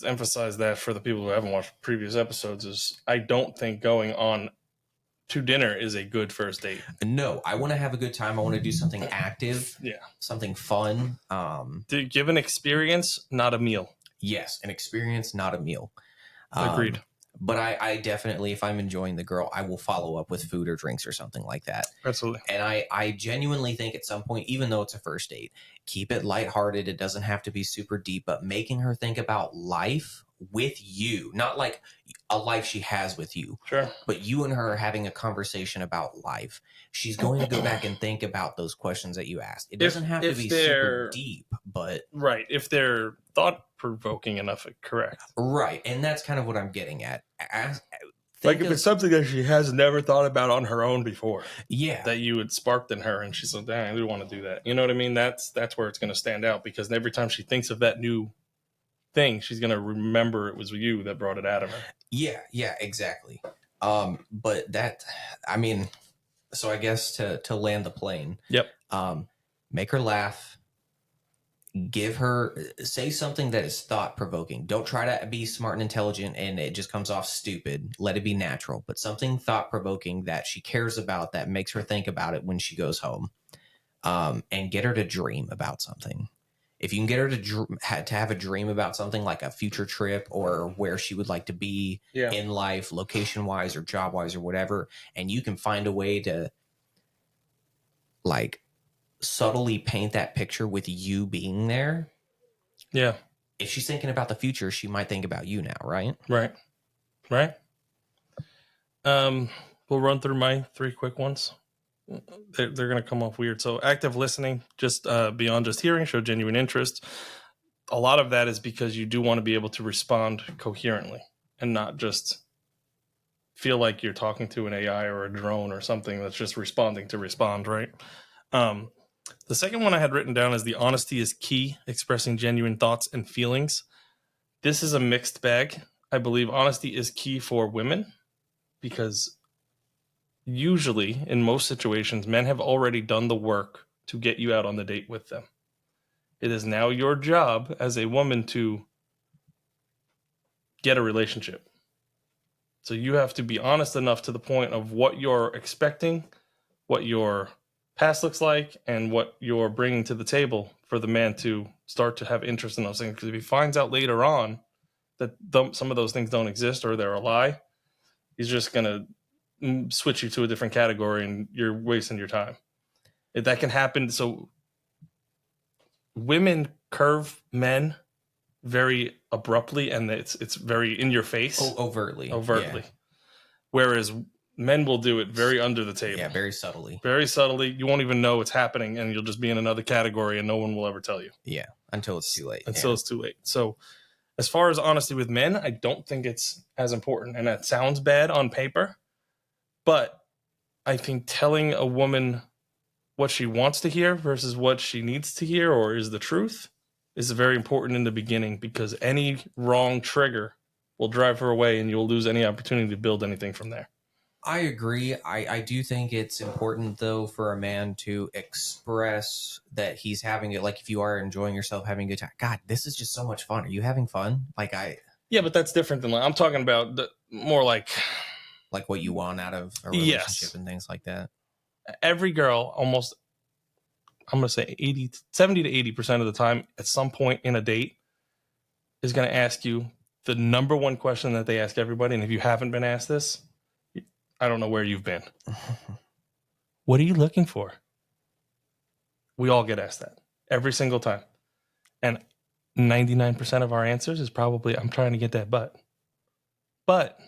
emphasize that for the people who haven't watched previous episodes is I don't think going on to dinner is a good first date. No, I want to have a good time. I want to do something active. Yeah. Something fun. To give an experience, not a meal. Yes, an experience, not a meal. Agreed. But I definitely, if I'm enjoying the girl, I will follow up with food or drinks or something like that. Absolutely. And I genuinely think at some point, even though it's a first date, keep it lighthearted. It doesn't have to be super deep, but making her think about life with you, not like a life she has with you. Sure. But you and her having a conversation about life. She's going to go back and think about those questions that you asked. It doesn't have to be super deep, but... Right. If they're thought-provoking enough, correct. Right. And that's kind of what I'm getting at. Like if it's something that she has never thought about on her own before. Yeah. That you had sparked in her and she's like, dang, I do want to do that. You know what I mean? That's where it's going to stand out because every time she thinks of that new thing, she's going to remember it was you that brought it out of her. Yeah, exactly. But that, I mean, so I guess to land the plane. Yep. Make her laugh. Say something that is thought provoking. Don't try to be smart and intelligent and it just comes off stupid. Let it be natural, but something thought provoking that she cares about that makes her think about it when she goes home. And get her to dream about something. If you can get her to have a dream about something like a future trip or where she would like to be in life, location wise or job wise or whatever, and you can find a way to like subtly paint that picture with you being there. Yeah. If she's thinking about the future, she might think about you now, right? Right. We'll run through my 3 quick ones. they're going to come off weird. So active listening, just beyond just hearing, show genuine interest. A lot of that is because you do want to be able to respond coherently and not just feel like you're talking to an AI or a drone or something that's just responding to respond, right? The second one I had written down is the honesty is key, expressing genuine thoughts and feelings. This is a mixed bag. I believe honesty is key for women because usually, in most situations, men have already done the work to get you out on the date with them. It is now your job as a woman to get a relationship. So you have to be honest enough to the point of what you're expecting, what your past looks like, and what you're bringing to the table for the man to start to have interest in those things. Because if he finds out later on that some of those things don't exist or they're a lie, he's just going to switch you to a different category and you're wasting your time. That can happen. So women curve men very abruptly and it's very in your face. Overtly. Yeah. Whereas men will do it very under the table. Yeah, very subtly. Very subtly. You won't even know it's happening and you'll just be in another category and no one will ever tell you. Yeah, until it's too late. It's too late. So as far as honesty with men, I don't think it's as important. And that sounds bad on paper, but I think telling a woman what she wants to hear versus what she needs to hear or is the truth is very important in the beginning because any wrong trigger will drive her away and you'll lose any opportunity to build anything from there. I agree. I do think it's important, though, for a man to express that he's having it. Like, if you are enjoying yourself, having a good time. God, this is just so much fun. Are you having fun? Yeah, but that's different than I'm talking about more like what you want out of a relationship and things like that. Every girl, almost, I'm going to say 70 to 80% of the time, at some point in a date, is going to ask you the number one question that they ask everybody. And if you haven't been asked this, I don't know where you've been. What are you looking for? We all get asked that every single time. And 99% of our answers is probably, I'm trying to get that butt. But,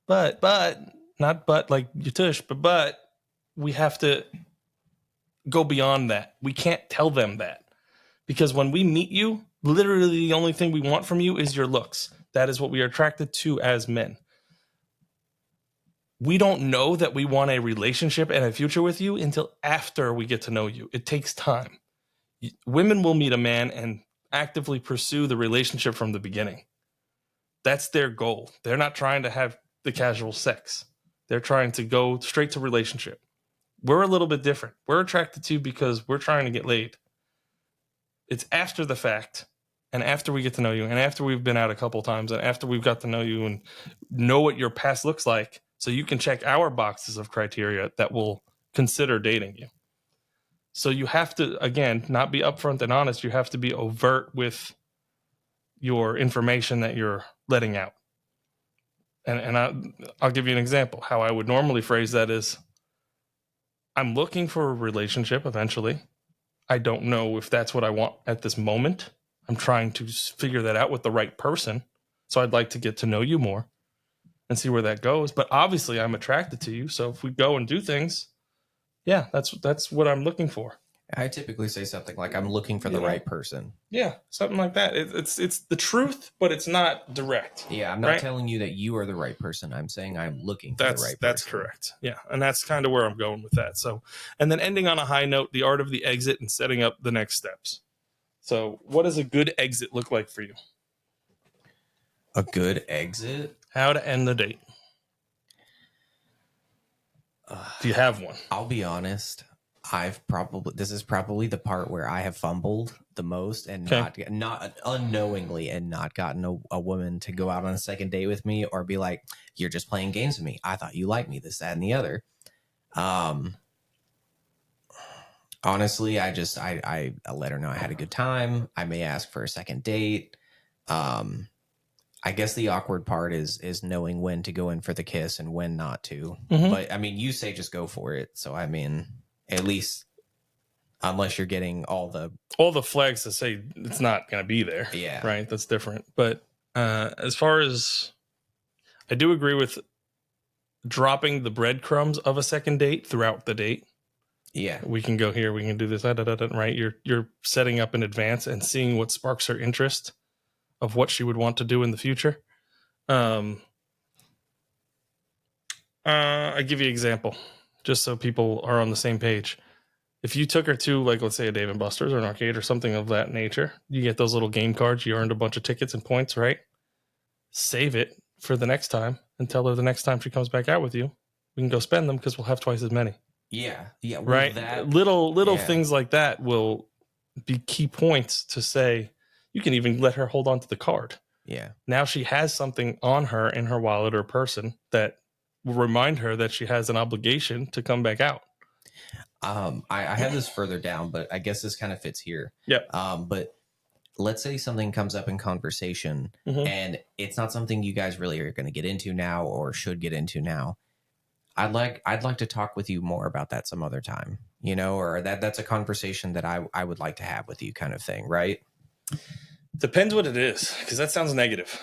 not butt like your tush, but we have to go beyond that. We can't tell them that. Because when we meet you, literally the only thing we want from you is your looks. That is what we are attracted to as men. We don't know that we want a relationship and a future with you until after we get to know you. It takes time. Women will meet a man and actively pursue the relationship from the beginning. That's their goal. They're not trying to have the casual sex. They're trying to go straight to relationship. We're a little bit different. We're attracted to you because we're trying to get laid. It's after the fact and after we get to know you and after we've been out a couple times and after we've got to know you and know what your past looks like so you can check our boxes of criteria that will consider dating you. So you have to, again, not be upfront and honest. You have to be overt with your information that you're letting out. And I'll give you an example. How I would normally phrase that is, I'm looking for a relationship eventually. I don't know if that's what I want at this moment. I'm trying to figure that out with the right person. So I'd like to get to know you more and see where that goes. But obviously I'm attracted to you. So if we go and do things, yeah, that's what I'm looking for. I typically say something like, I'm looking for the right person. Yeah, something like that. It's the truth, but it's not direct. Yeah, I'm not telling you that you are the right person. I'm saying I'm looking for the right person. That's correct. Yeah, and that's kind of where I'm going with that. So, and then ending on a high note, the art of the exit and setting up the next steps. So what does a good exit look like for you? A good exit? How to end the date. Do you have one? I'll be honest. This is probably the part where I have fumbled the most and not unknowingly and not gotten a woman to go out on a second date with me or be like, you're just playing games with me. I thought you liked me, this, that, and the other. Honestly, I let her know I had a good time. I may ask for a second date. I guess the awkward part is knowing when to go in for the kiss and when not to. Mm-hmm. But I mean, you say just go for it. So I mean, at least unless you're getting all the flags to say it's not going to be there. Yeah. Right. That's different. But as far as I do agree with dropping the breadcrumbs of a second date throughout the date. Yeah. We can go here. We can do this. Right? You're setting up in advance and seeing what sparks her interest of what she would want to do in the future. I give you an example, just so people are on the same page. If you took her to, like, let's say a Dave and Buster's or an arcade or something of that nature, you get those little game cards. You earned a bunch of tickets and points, right? Save it for the next time and tell her the next time she comes back out with you, we can go spend them because we'll have twice as many. Yeah. Well, Right? Little things like that will be key points to say. You can even let her hold on to the card. Yeah. Now she has something on her in her wallet or person that will remind her that she has an obligation to come back out. I have this further down, but I guess this kind of fits here. Yep. But let's say something comes up in conversation and it's not something you guys really are going to get into now or should get into now. I'd like to talk with you more about that some other time, or that's a conversation that I would like to have with you, kind of thing, right? Depends what it is, because that sounds negative.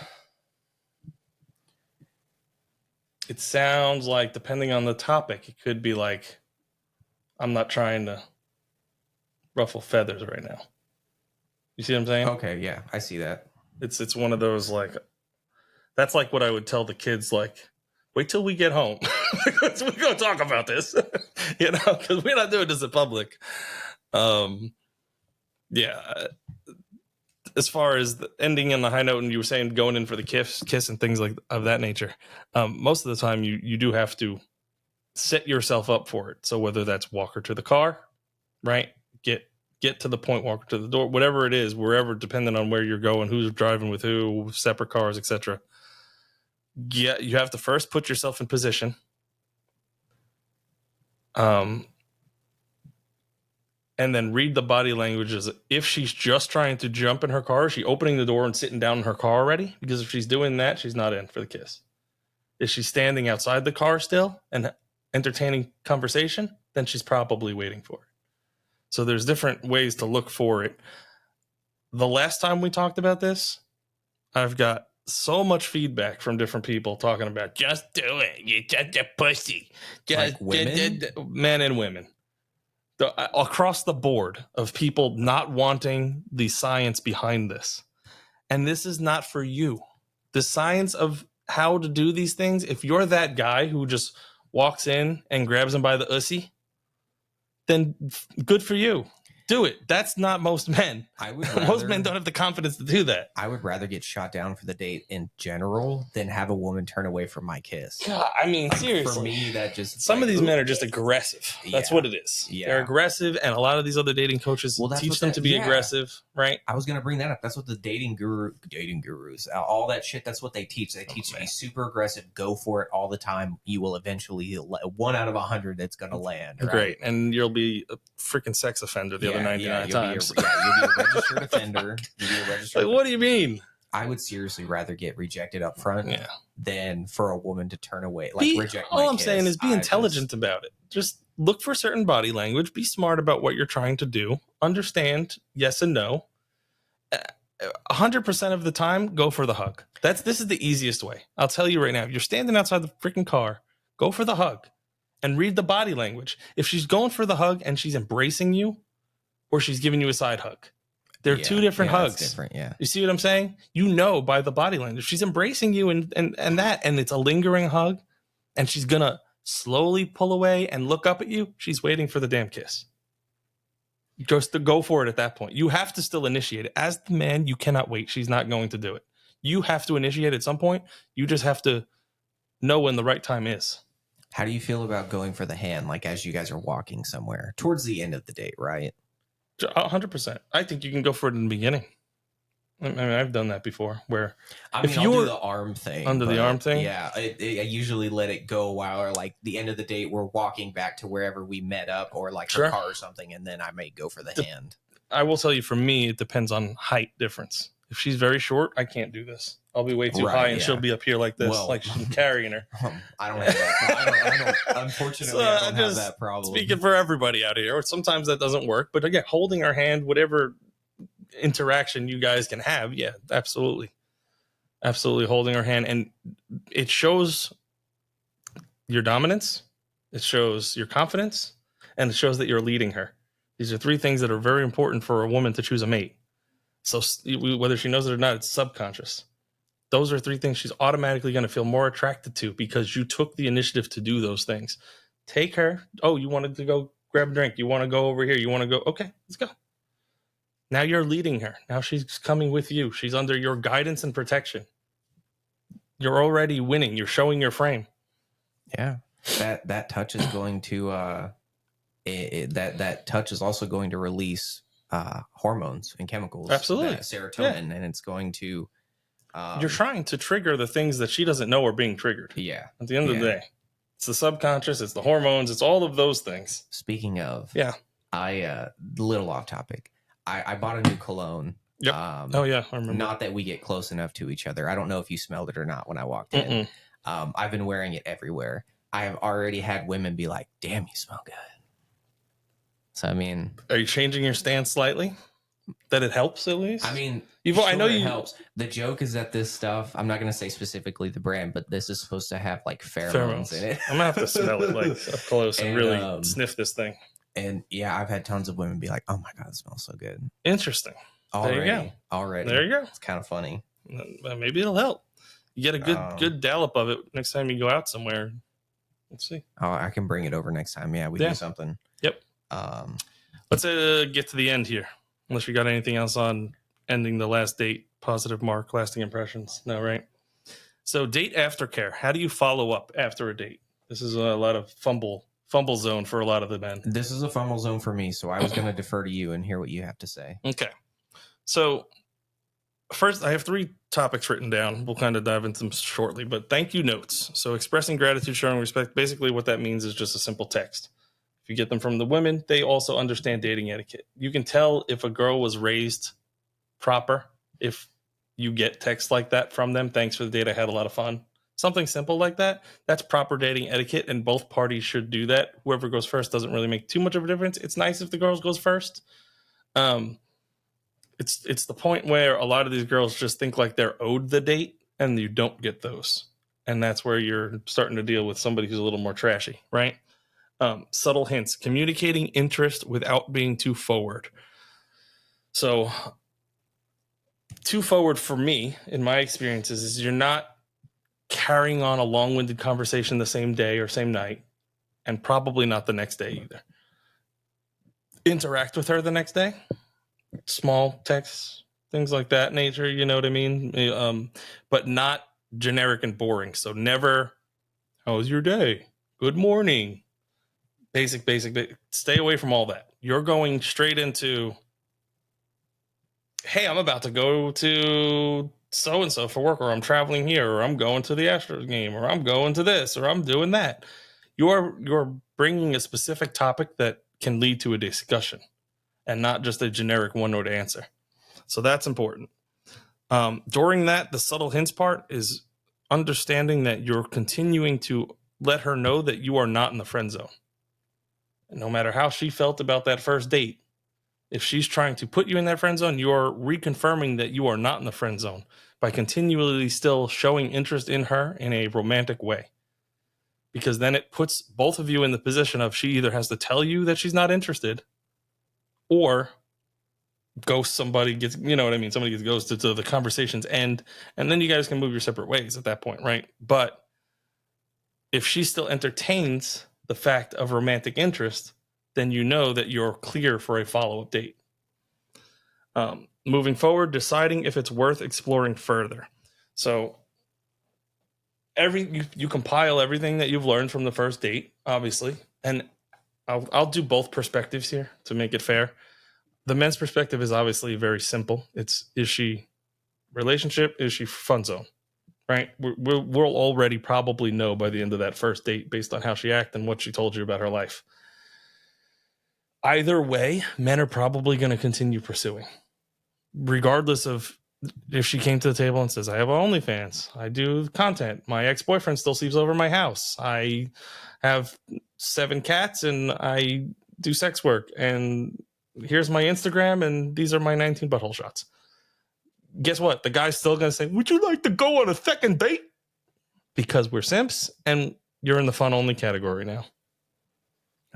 It sounds like, depending on the topic, it could be like, I'm not trying to ruffle feathers right now. You see what I'm saying? Okay, yeah, I see that. It's one of those, like, that's like what I would tell the kids, like, wait till we get home. We're going to talk about this, because we're not doing this in public. Yeah. As far as the ending in the high note, and you were saying going in for the kiss and things like of that nature, most of the time you do have to set yourself up for it. So whether that's walk her to the car, right? Get to the point, walk her to the door, whatever it is, wherever, depending on where you're going, who's driving with who, separate cars, etc. Yeah, you have to first put yourself in position. And then read the body languages. If she's just trying to jump in her car, is she opening the door and sitting down in her car already? Because if she's doing that, she's not in for the kiss. Is she standing outside the car still and entertaining conversation? Then she's probably waiting for it. So there's different ways to look for it. The last time we talked about this, I've got so much feedback from different people talking about, just do it. You're just a pussy. Just Like women? Men and women. Across the board of people not wanting the science behind this. And this is not for you. The science of how to do these things, if you're that guy who just walks in and grabs him by the ussy, then good for you. Do it. That's not most men. Most men don't have the confidence to do that. I would rather get shot down for the date in general than have a woman turn away from my kiss. God, I mean, seriously. For me, that just... Some of these men are just aggressive. That's what it is. Yeah. They're aggressive, and a lot of these other dating coaches teach them to be aggressive, right? I was going to bring that up. That's what the dating gurus, all that shit, that's what they teach. They teach to be super aggressive, go for it all the time. You will eventually, 1 out of 100 that's going to land. Right? Great. And you'll be a freaking sex offender the other 99 times. You'll be a registered offender. Like, what do you mean? I would seriously rather get rejected up front than for a woman to turn away. Reject my all I'm kiss. saying is be intelligent about it. Just look for certain body language. Be smart about what you're trying to do. Understand yes and no. 100% of the time, go for the hug. This is the easiest way. I'll tell you right now. If you're standing outside the freaking car, go for the hug and read the body language. If she's going for the hug and she's embracing you, or she's giving you a side hug. They're two different hugs. Different, yeah. You see what I'm saying? You know by the body language. She's embracing you and it's a lingering hug, and she's gonna slowly pull away and look up at you. She's waiting for the damn kiss. Just to go for it at that point. You have to still initiate it. As the man, you cannot wait. She's not going to do it. You have to initiate at some point. You just have to know when the right time is. How do you feel about going for the hand, like as you guys are walking somewhere towards the end of the date, right? 100%. I think you can go for it in the beginning. I mean, I've done that before. Where I'll do the arm thing, the arm thing. Yeah, I usually let it go while, or like the end of the date, we're walking back to wherever we met up, or like her car or something, and then I may go for the hand. I will tell you, for me, it depends on height difference. If she's very short, I can't do this. I'll be way too high, and she'll be up here like this, like she's carrying her. I don't have that. Unfortunately, I don't have that problem. Speaking for everybody out here, or sometimes that doesn't work. But again, holding her hand, whatever interaction you guys can have, yeah, absolutely, holding her hand, and it shows your dominance. It shows your confidence, and it shows that you're leading her. These are 3 things that are very important for a woman to choose a mate. So whether she knows it or not, it's subconscious. Those are 3 things she's automatically going to feel more attracted to because you took the initiative to do those things. Take her. Oh, you wanted to go grab a drink. You want to go over here. You want to go. Okay, let's go. Now you're leading her. Now she's coming with you. She's under your guidance and protection. You're already winning. You're showing your frame. Yeah. That touch is going to that touch is also going to release hormones and chemicals. Absolutely. That serotonin, and it's going to You're trying to trigger the things that she doesn't know are being triggered. Yeah. At the end of the day, it's the subconscious, it's the hormones, it's all of those things. Speaking of, yeah, I little off topic. I bought a new cologne. Yep. Oh yeah, I remember. Not that we get close enough to each other. I don't know if you smelled it or not when I walked in. I've been wearing it everywhere. I have already had women be like, "Damn, you smell good." So I mean, are you changing your stance slightly? That it helps at least. I mean, I know it you helps. The joke is that this stuff, I'm not going to say specifically the brand, but this is supposed to have like pheromones in it. I'm gonna have to smell it like up close and really sniff this thing. And yeah, I've had tons of women be like, "Oh my god, it smells so good." Interesting. Already, there you go. Already. There you go. It's kind of funny. Maybe it'll help. You get a good dollop of it next time you go out somewhere. Let's see. Oh, I can bring it over next time. Yeah, we do something. Yep. Let's get to the end here. Unless you got anything else on ending the last date, positive mark, lasting impressions. No, right? So date aftercare. How do you follow up after a date? This is a lot of fumble zone for a lot of the men. This is a fumble zone for me, so I was going to defer to you and hear what you have to say. Okay. So first, I have 3 topics written down. We'll kind of dive into them shortly, but thank you notes. So expressing gratitude, showing respect. Basically what that means is just a simple text. If you get them from the women, they also understand dating etiquette. You can tell if a girl was raised proper if you get texts like that from them. Thanks for the date. I had a lot of fun. Something simple like that. That's proper dating etiquette, and both parties should do that. Whoever goes first doesn't really make too much of a difference. It's nice if the girl goes first. It's the point where a lot of these girls just think like they're owed the date, and you don't get those. And that's where you're starting to deal with somebody who's a little more trashy, right? Subtle hints, communicating interest without being too forward. So too forward for me, in my experiences, is you're not carrying on a long-winded conversation the same day or same night, and probably not the next day either. Interact with her the next day. Small texts, things like that nature, you know what I mean? But not generic and boring. So never, how was your day? Good morning. Basic. Stay away from all that. You're going straight into, hey, I'm about to go to so-and-so for work, or I'm traveling here, or I'm going to the Astros game, or I'm going to this, or I'm doing that. You're bringing a specific topic that can lead to a discussion and not just a generic one-word answer. So that's important. During that, the subtle hints part is understanding that you're continuing to let her know that you are not in the friend zone. And no matter how she felt about that first date, if she's trying to put you in that friend zone, you're reconfirming that you are not in the friend zone by continually still showing interest in her in a romantic way. Because then it puts both of you in the position of she either has to tell you that she's not interested or ghost somebody, gets, you know what I mean? Somebody gets ghosted, so the conversations end, and then you guys can move your separate ways at that point, right? But if she still entertains the fact of romantic interest, then you know that you're clear for a follow-up date. Moving forward, deciding if it's worth exploring further. So you compile everything that you've learned from the first date, obviously, and I'll do both perspectives here to make it fair. The men's perspective is obviously very simple. Is she relationship? Is she fun zone? Right? We'll already probably know by the end of that first date based on how she acted and what she told you about her life. Either way, men are probably going to continue pursuing, regardless of if she came to the table and says, I have OnlyFans, I do content, my ex-boyfriend still sleeps over my house, I have 7 cats, and I do sex work, and here's my Instagram, and these are my 19 butthole shots. Guess what? The guy's still going to say, would you like to go on a second date? Because we're simps, and you're in the fun only category now.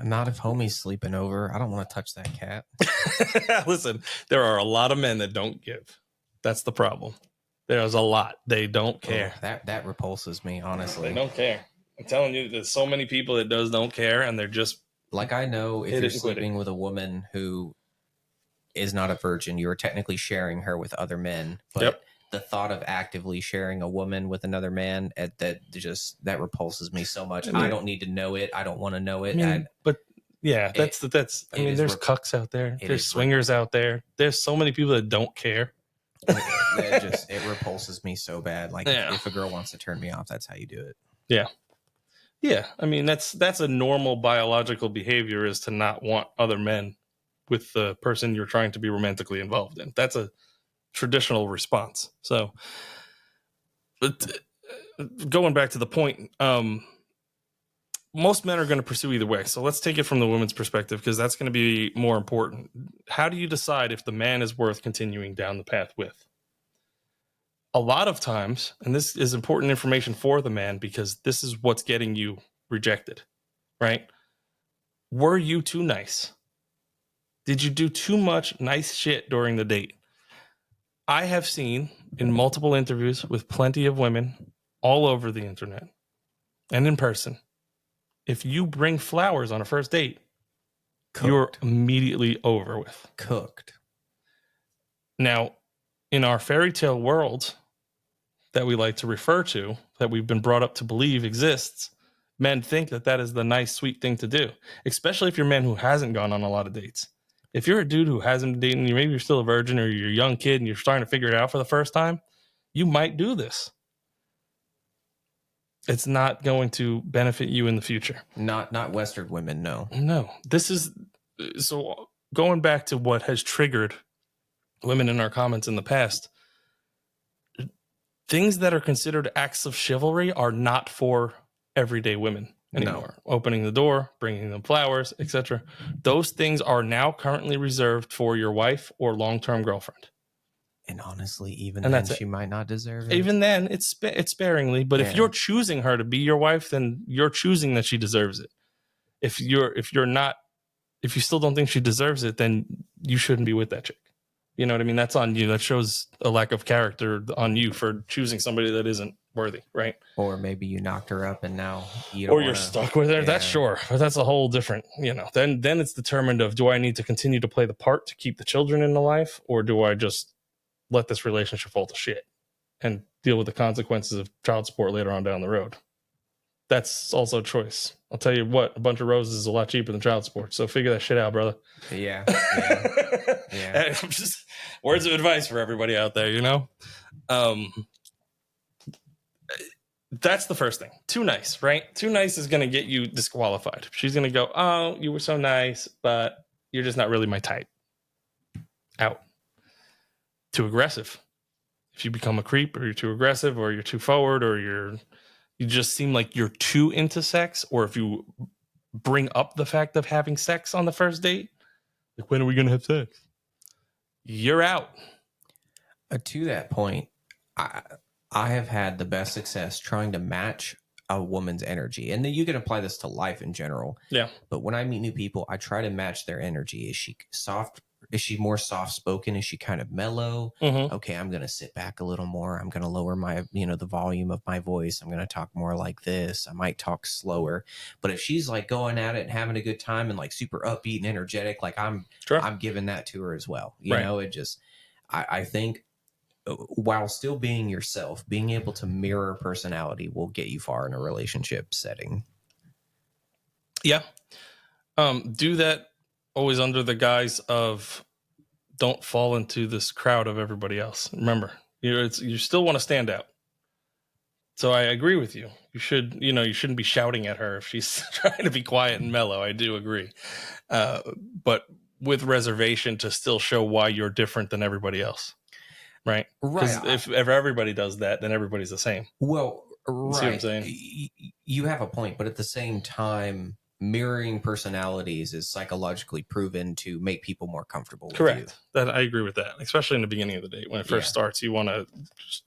Not if homie's sleeping over. I don't want to touch that cat. Listen, there are a lot of men that don't give. That's the problem. There's a lot. They don't care. Oh, that repulses me, honestly. They don't care. I'm telling you, there's so many people that don't care, and they're just like, I know if hit you're it and quit it. sleeping with a woman who is not a virgin, you are technically sharing her with other men. But Yep. the thought of actively sharing a woman with another man, that repulses me so much. I don't need to know it. I don't want to know it. But yeah, that's. I mean, there's cucks out there. There's swingers out there. There's so many people that don't care. It repulses me so bad. Like, if a girl wants to turn me off, that's how you do it. Yeah. Yeah. I mean, that's a normal biological behavior, is to not want other men with the person you're trying to be romantically involved in. That's a traditional response. So, but going back to the point, most men are going to pursue either way. So let's take it from the woman's perspective, because that's going to be more important. How do you decide if the man is worth continuing down the path with? A lot of times, and this is important information for the man, because this is what's getting you rejected, right? Were you too nice? Did you do too much nice shit during the date? I have seen in multiple interviews with plenty of women all over the internet and in person, if you bring flowers on a first date, you're immediately over with. Cooked. Now, in our fairy tale world that we like to refer to, that we've been brought up to believe exists, men think that is the nice, sweet thing to do, especially if you're a man who hasn't gone on a lot of dates. If you're a dude who hasn't been dating, maybe you're still a virgin, or you're a young kid and you're starting to figure it out for the first time, you might do this. It's not going to benefit you in the future. Not Western women, no. No. This is, so going back to what has triggered women in our comments in the past, things that are considered acts of chivalry are not for everyday women anymore. No. Opening the door, bringing them flowers, etc. Those things are now currently reserved for your wife or long-term girlfriend. And honestly, even then, she might not deserve it. Even then, it's sparingly. But if you're choosing her to be your wife, then you're choosing that she deserves it. If you still don't think she deserves it, then you shouldn't be with that chick. You know what I mean? That's on you. That shows a lack of character on you for choosing somebody that isn't worthy, right? Or maybe you knocked her up and now you're stuck with her. Yeah. That's sure. But that's a whole different, then it's determined of, do I need to continue to play the part to keep the children in the life, or do I just let this relationship fall to shit and deal with the consequences of child support later on down the road? That's also a choice. I'll tell you what, a bunch of roses is a lot cheaper than child support. So figure that shit out, brother. Yeah. I'm just words of advice for everybody out there, That's the first thing. Too nice, right? Too nice is going to get you disqualified. She's going to go, oh, you were so nice, but you're just not really my type. Out. Too aggressive. If you become a creep, or you're too aggressive, or you're too forward, or you just seem like you're too into sex, or if you bring up the fact of having sex on the first date, like, when are we going to have sex? You're out. To that point, I have had the best success trying to match a woman's energy. And then you can apply this to life in general. Yeah. But when I meet new people, I try to match their energy. Is she soft? Is she more soft spoken? Is she kind of mellow? Mm-hmm. Okay, I'm going to sit back a little more. I'm going to lower my, the volume of my voice. I'm going to talk more like this. I might talk slower. But if she's like going at it and having a good time and like super upbeat and energetic, like I'm giving that to her as well. I think while still being yourself, being able to mirror personality will get you far in a relationship setting. Yeah. Do that always under the guise of, don't fall into this crowd of everybody else. Remember, you still want to stand out. So I agree with you. You shouldn't be shouting at her if she's trying to be quiet and mellow. I do agree. But with reservation to still show why you're different than everybody else. Right. Because if everybody does that, then everybody's the same. Well, right. See what I'm saying? You have a point, but at the same time, mirroring personalities is psychologically proven to make people more comfortable with Correct. you. That I agree with that, especially in the beginning of the date when it first starts. You want to just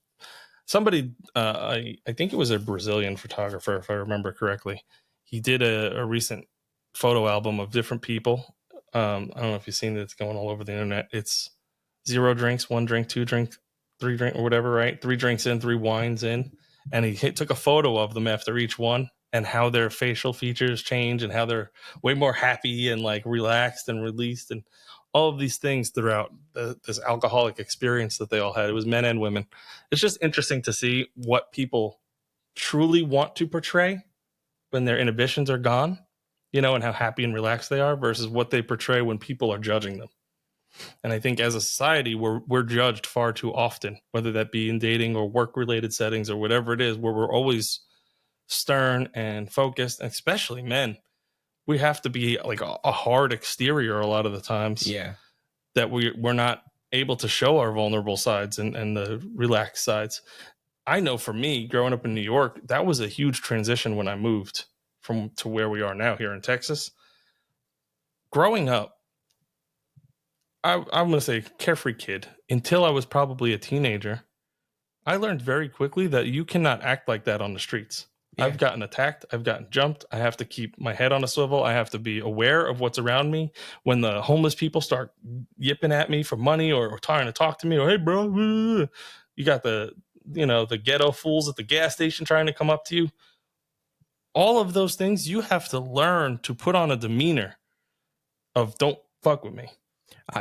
somebody. I think it was a Brazilian photographer, if I remember correctly. He did a recent photo album of different people. I don't know if you've seen it. It's going all over the internet. It's 0 drinks, 1 drink, 2 drink, 3 drink, or whatever, right? 3 drinks in, 3 wines in. And he took a photo of them after each one and how their facial features change and how they're way more happy and like relaxed and released and all of these things throughout this alcoholic experience that they all had. It was men and women. It's just interesting to see what people truly want to portray when their inhibitions are gone, you know, and how happy and relaxed they are versus what they portray when people are judging them. And I think as a society, we're judged far too often, whether that be in dating or work-related settings or whatever it is, where we're always stern and focused, and especially men. We have to be like a hard exterior a lot of the times. Yeah. That we're not able to show our vulnerable sides and the relaxed sides. I know for me, growing up in New York, that was a huge transition when I moved from to where we are now here in Texas. Growing up, I'm going to say carefree kid until I was probably a teenager. I learned very quickly that you cannot act like that on the streets. Yeah. I've gotten attacked. I've gotten jumped. I have to keep my head on a swivel. I have to be aware of what's around me. When the homeless people start yipping at me for money or trying to talk to me or, hey, bro, you got the ghetto fools at the gas station trying to come up to you. All of those things, you have to learn to put on a demeanor of don't fuck with me.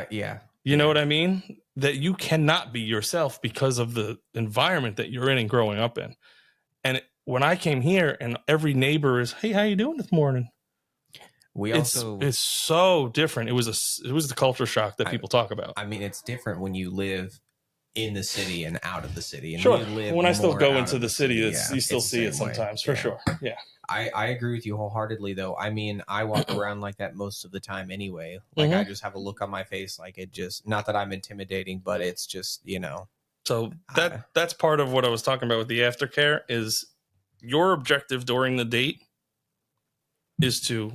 Yeah. You know what I mean? That you cannot be yourself because of the environment that you're in and growing up in. And when I came here and every neighbor is, hey, how you doing this morning? It's so different. It was the culture shock that people talk about. I mean, it's different when you live in the city and out of the city. And sure. live when I still go out into of the city, you still it's see the it same way. sometimes, for sure. Yeah. I agree with you wholeheartedly, though. I mean, I walk around like that most of the time anyway. Like, I just have a look on my face, like it just, not that I'm intimidating, but it's just, you know. So that's part of what I was talking about with the aftercare is your objective during the date is to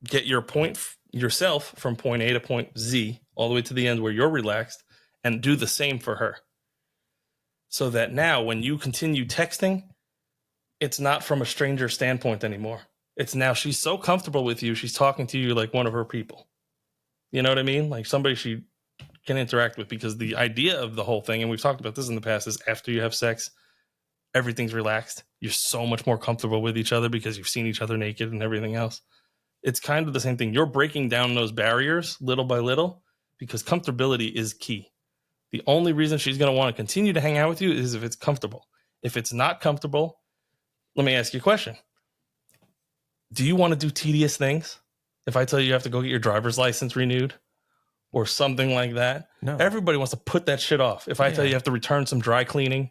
get yourself from point A to point Z all the way to the end where you're relaxed and do the same for her. So that now when you continue texting, it's not from a stranger standpoint anymore. It's now she's so comfortable with you. She's talking to you like one of her people. You know what I mean? Like somebody she can interact with, because the idea of the whole thing, and we've talked about this in the past, is after you have sex, everything's relaxed. You're so much more comfortable with each other because you've seen each other naked and everything else. It's kind of the same thing. You're breaking down those barriers little by little because comfortability is key. The only reason she's going to want to continue to hang out with you is if it's comfortable. If it's not comfortable, let me ask you a question. Do you want to do tedious things? If I tell you have to go get your driver's license renewed or something like that, no. Everybody wants to put that shit off. If I tell you have to return some dry cleaning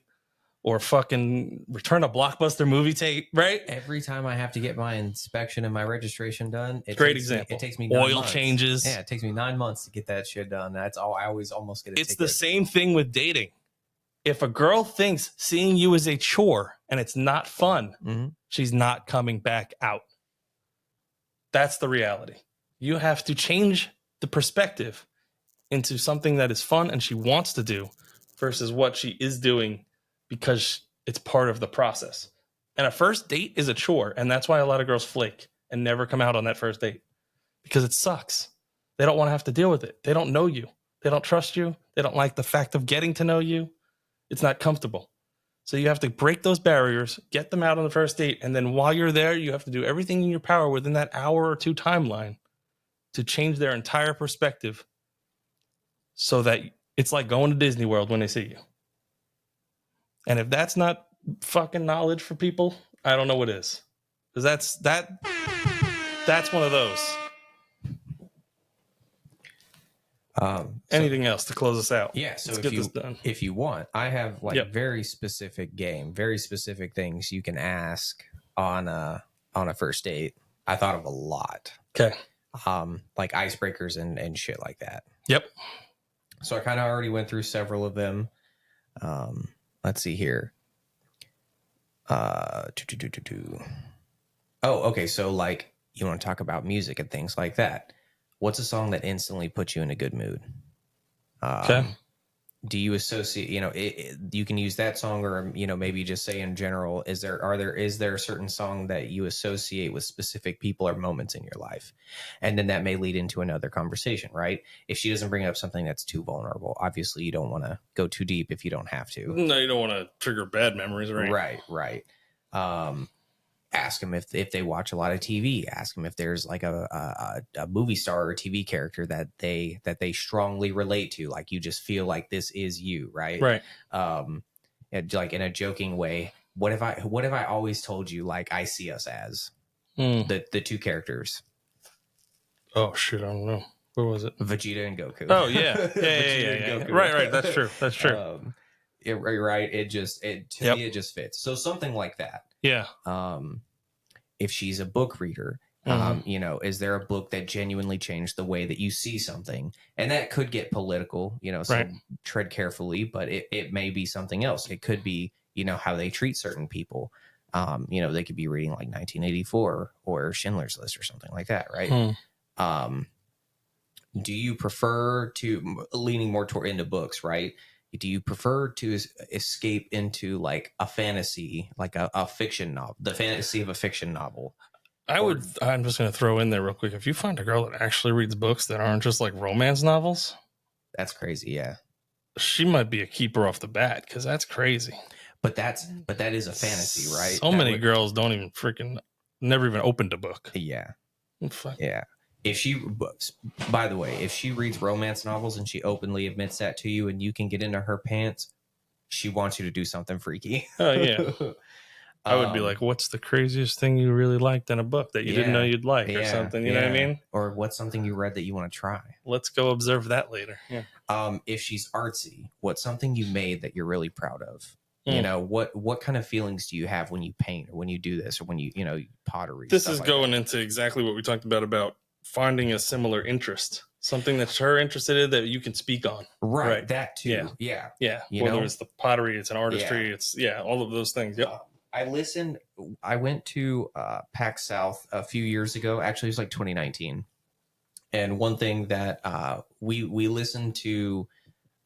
or fucking return a Blockbuster movie tape, right? Every time I have to get my inspection and my registration done, it takes me 9 oil months. Changes. Yeah, it takes me 9 months to get that shit done. That's all. I always almost get a It's ticket. the same thing with dating. If a girl thinks seeing you is a chore and it's not fun, she's not coming back out. That's the reality. You have to change the perspective into something that is fun and she wants to do versus what she is doing because it's part of the process. And a first date is a chore. And that's why a lot of girls flake and never come out on that first date because it sucks. They don't want to have to deal with it. They don't know you. They don't trust you. They don't like the fact of getting to know you. It's not comfortable. So you have to break those barriers, get them out on the first date. And then while you're there, you have to do everything in your power within that hour or two timeline to change their entire perspective so that it's like going to Disney World when they see you. And if that's not fucking knowledge for people, I don't know what is. Because that's one of those. Anything else to close us out? Yeah, so let's get this done. If you want, I have very specific things you can ask on a first date. I thought of a lot. Okay. Like icebreakers and shit like that. Yep. So I kind of already went through several of them. Let's see here. Oh, okay. So like you want to talk about music and things like that. What's a song that instantly puts you in a good mood? Okay. do you associate, you can use that song, or maybe just say in general, is there a certain song that you associate with specific people or moments in your life? And then that may lead into another conversation, right? If she doesn't bring up something that's too vulnerable, obviously you don't want to go too deep if you don't have to. No, you don't want to trigger bad memories, right? Right. Ask them if they watch a lot of TV. Ask them if there's like a movie star or TV character that they strongly relate to. Like, you just feel like this is you, right? Right. Like in a joking way. What if I always told you, like, I see us as the two characters? Oh shit, I don't know. What was it? Vegeta and Goku. Oh yeah, Vegeta and Goku. Right. That's true. Right. To me, it just fits. So something like that. Yeah. If she's a book reader, is there a book that genuinely changed the way that you see something? And that could get political, so Right. tread carefully, but it may be something else. It could be, how they treat certain people. They could be reading like 1984 or Schindler's List or something like that, right? Do you prefer to, leaning more into books, right? Do you prefer to escape into like a fantasy, like a fiction novel, the fantasy of a fiction novel? I'm just going to throw in there real quick. If you find a girl that actually reads books that aren't just like romance novels, that's crazy. Yeah. She might be a keeper off the bat, because that's crazy. But that is a fantasy, right? So many girls don't even never even opened a book. Yeah. Fuck. Yeah. By the way, if she reads romance novels and she openly admits that to you and you can get into her pants, she wants you to do something freaky. Oh yeah. I would be like, what's the craziest thing you really liked in a book that you didn't know you'd like, or something? You know what I mean? Or what's something you read that you want to try? Let's go observe that later. Yeah. If she's artsy, what's something you made that you're really proud of? What kind of feelings do you have when you paint, or when you do this, or when you pottery? This is going into exactly what we talked about finding a similar interest, something that's her interested in that you can speak on. Right. That too. Yeah. Whether it's the pottery, it's an artistry, it's all of those things. Yep. I went to PAX South a few years ago. Actually, it was like 2019. And one thing that we listened to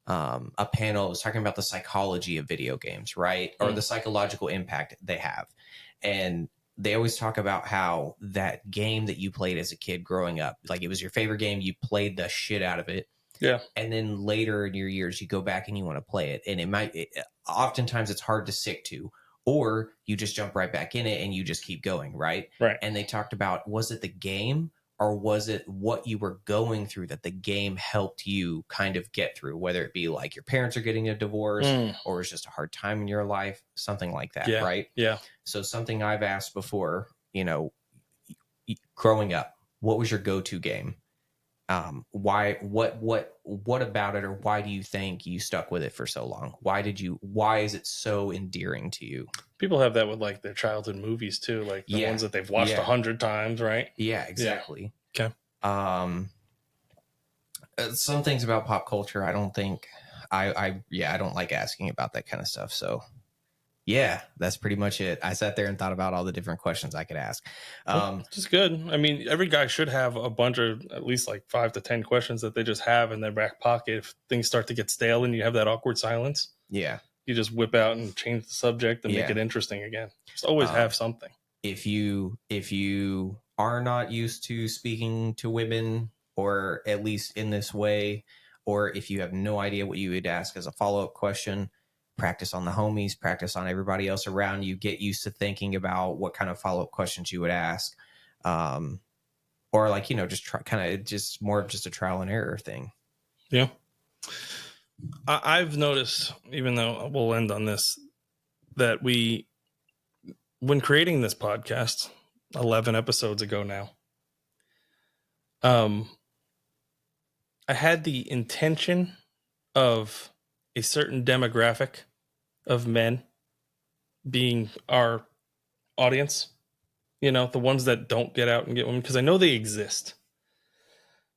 a panel was talking about the psychology of video games, right? Or the psychological impact they have. And they always talk about how that game that you played as a kid growing up, like it was your favorite game, you played the shit out of it. Yeah. And then later in your years, you go back and you want to play it. And oftentimes it's hard to stick to, or you just jump right back in it and you just keep going. Right. Right. And they talked about, was it the game, or was it what you were going through that the game helped you kind of get through, whether it be like your parents are getting a divorce or it's just a hard time in your life, something like that. Yeah. Right. Yeah. So something I've asked before, growing up, what was your go-to game? Why, what about it, or why do you think you stuck with it for so long? Why is it so endearing to you? People have that with like their childhood movies too, like the ones that they've watched 100 times, right? Yeah, exactly. Yeah. Okay. Some things about pop culture, I don't think I don't like asking about that kind of stuff. So yeah, that's pretty much it. I sat there and thought about all the different questions I could ask. Just good. I mean, every guy should have a bunch of at least like 5 to 10 questions that they just have in their back pocket. If things start to get stale and you have that awkward silence, yeah, you just whip out and change the subject and make it interesting again. Just always have something. If you are not used to speaking to women, or at least in this way, or if you have no idea what you would ask as a follow-up question, practice on the homies, practice on everybody else around you, get used to thinking about what kind of follow-up questions you would ask. Or like, just try, kind of just more of just a trial and error thing. Yeah. I've noticed, even though we'll end on this, that when creating this podcast 11 episodes ago now, I had the intention of a certain demographic of men being our audience, the ones that don't get out and get women, because I know they exist,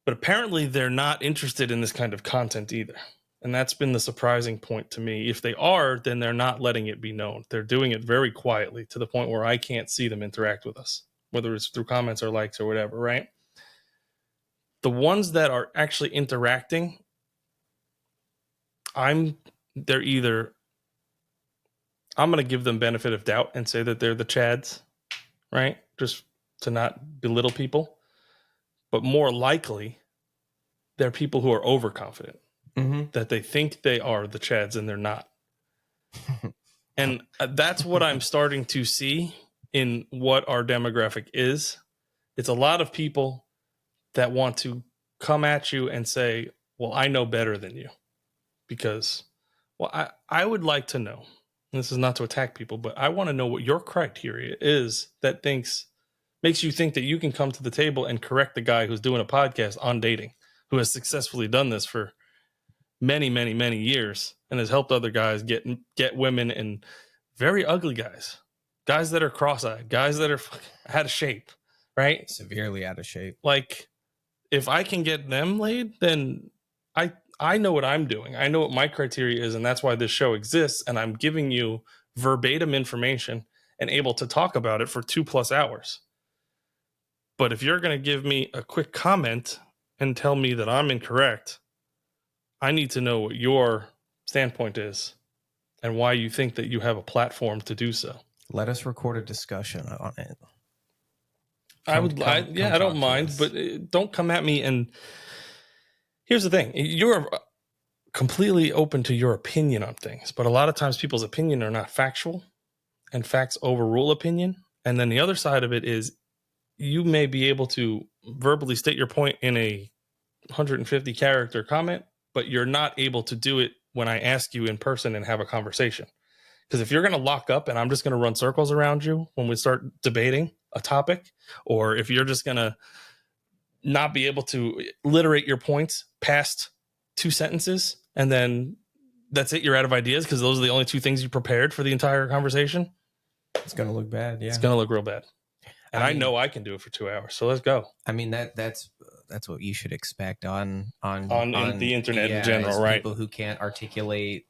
but apparently they're not interested in this kind of content either. And that's been the surprising point to me. If they are, then they're not letting it be known. They're doing it very quietly to the point where I can't see them interact with us, whether it's through comments or likes or whatever, right? The ones that are actually interacting, they're either, I'm going to give them benefit of doubt and say that they're the Chads, right? Just to not belittle people. But more likely, they're people who are overconfident, that they think they are the Chads and they're not. And that's what I'm starting to see in what our demographic is. It's a lot of people that want to come at you and say, well, I know better than you. Because, well, I would like to know, and this is not to attack people, but I want to know what your criteria is that makes you think that you can come to the table and correct the guy who's doing a podcast on dating, who has successfully done this for many, many, many years and has helped other guys get women, and very ugly guys that are cross-eyed, guys that are out of shape, right? Severely out of shape. Like, if I can get them laid, then I know what I'm doing. I know what my criteria is, and that's why this show exists. And I'm giving you verbatim information and able to talk about it for 2+ hours. But if you're going to give me a quick comment and tell me that I'm incorrect, I need to know what your standpoint is and why you think that you have a platform to do so. Let us record a discussion on it. I don't mind, but don't come at me. And here's the thing. You're completely open to your opinion on things, but a lot of times people's opinion are not factual, and facts overrule opinion. And then the other side of it is you may be able to verbally state your point in a 150 character comment, but you're not able to do it when I ask you in person and have a conversation. Because if you're going to lock up and I'm just going to run circles around you when we start debating a topic, or if you're just going to not be able to literate your points past 2 sentences, and then that's it, you're out of ideas because those are the only 2 things you prepared for the entire conversation, it's going to look bad. Yeah, it's going to look real bad. And I know I can do it for 2 hours, so let's go. I mean, that's what you should expect on the internet in general, right? People who can't articulate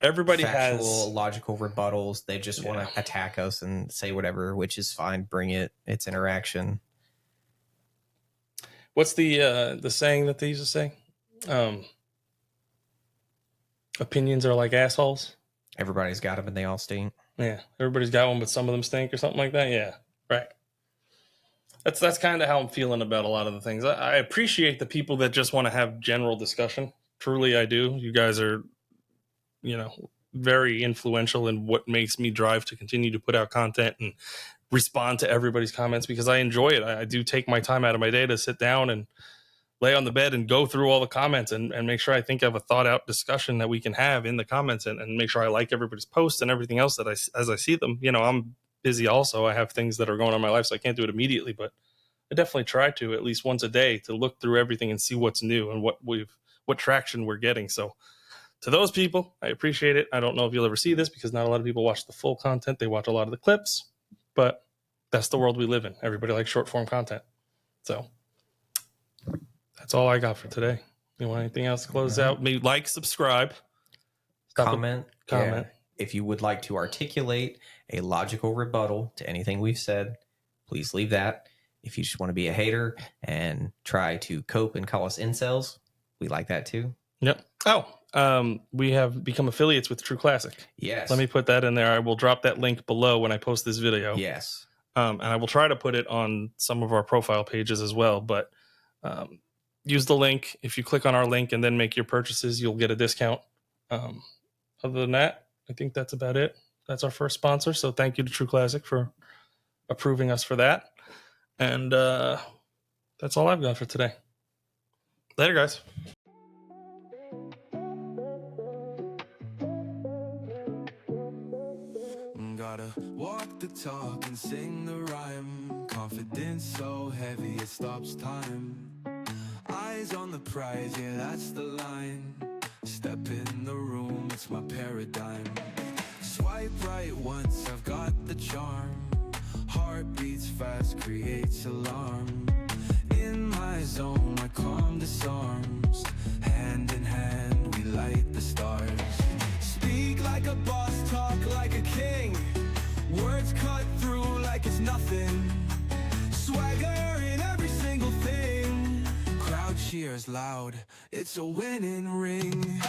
everybody factual, has logical rebuttals. They just want to attack us and say whatever, which is fine. Bring it. It's interaction. What's the saying that they used to say? Opinions are like assholes. Everybody's got them and they all stink. Yeah, everybody's got one, but some of them stink, or something like that. Yeah, right. That's kind of how I'm feeling about a lot of the things. I appreciate the people that just want to have general discussion. Truly, I do. You guys are, very influential in what makes me drive to continue to put out content and respond to everybody's comments, because I enjoy it. I do take my time out of my day to sit down and lay on the bed and go through all the comments and make sure I think of a thought out discussion that we can have in the comments, and make sure I like everybody's posts and everything else that as I see them. I'm busy also. I have things that are going on in my life, so I can't do it immediately, but I definitely try to at least once a day to look through everything and see what's new and what traction we're getting. So to those people, I appreciate it. I don't know if you'll ever see this because not a lot of people watch the full content. They watch a lot of the clips, but that's the world we live in. Everybody likes short form content. So that's all I got for today. You want anything else to close out? Maybe like, subscribe, comment. Comment. Yeah. If you would like to articulate a logical rebuttal to anything we've said, please leave that. If you just want to be a hater and try to cope and call us incels, we like that too. Yep. We have become affiliates with True Classic. Yes. Let me put that in there. I will drop that link below when I post this video. Yes. And I will try to put it on some of our profile pages as well. But use the link. If you click on our link and then make your purchases, you'll get a discount. Other than that, I think that's about it. That's our first sponsor. So thank you to True Classic for approving us for that. And that's all I've got for today. Later, guys. Gotta walk the talk and sing the rhyme. Confidence so heavy it stops time. Eyes on the prize, yeah, that's the line. Step in the room, it's my paradigm. Swipe right once, I've got the charm. Heart beats fast, creates alarm. In my zone, my calm disarms. Hand in hand, we light the stars. Speak like a boss, talk like a king. Words cut through like it's nothing. Swagger in every single thing. Crowd cheers loud, It's a winning ring.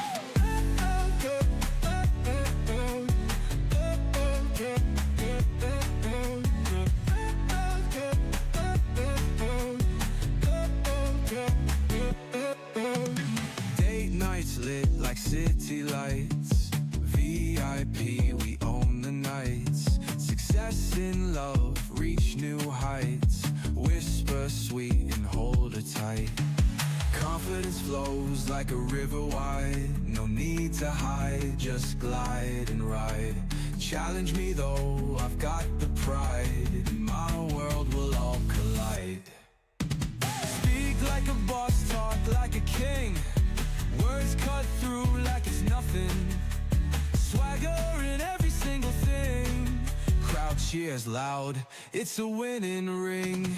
Date nights lit like city lights. VIP, we own the nights. Success in love, reach new heights. Whisper sweet and hold her tight. Confidence flows like a river wide. No need to hide, just glide and ride. Challenge me though, I've got the pride. In my world we'll all collide. Speak like a boss, talk like a king. Words cut through like it's nothing. Swagger in every single thing. Crowd cheers loud, it's a winning ring.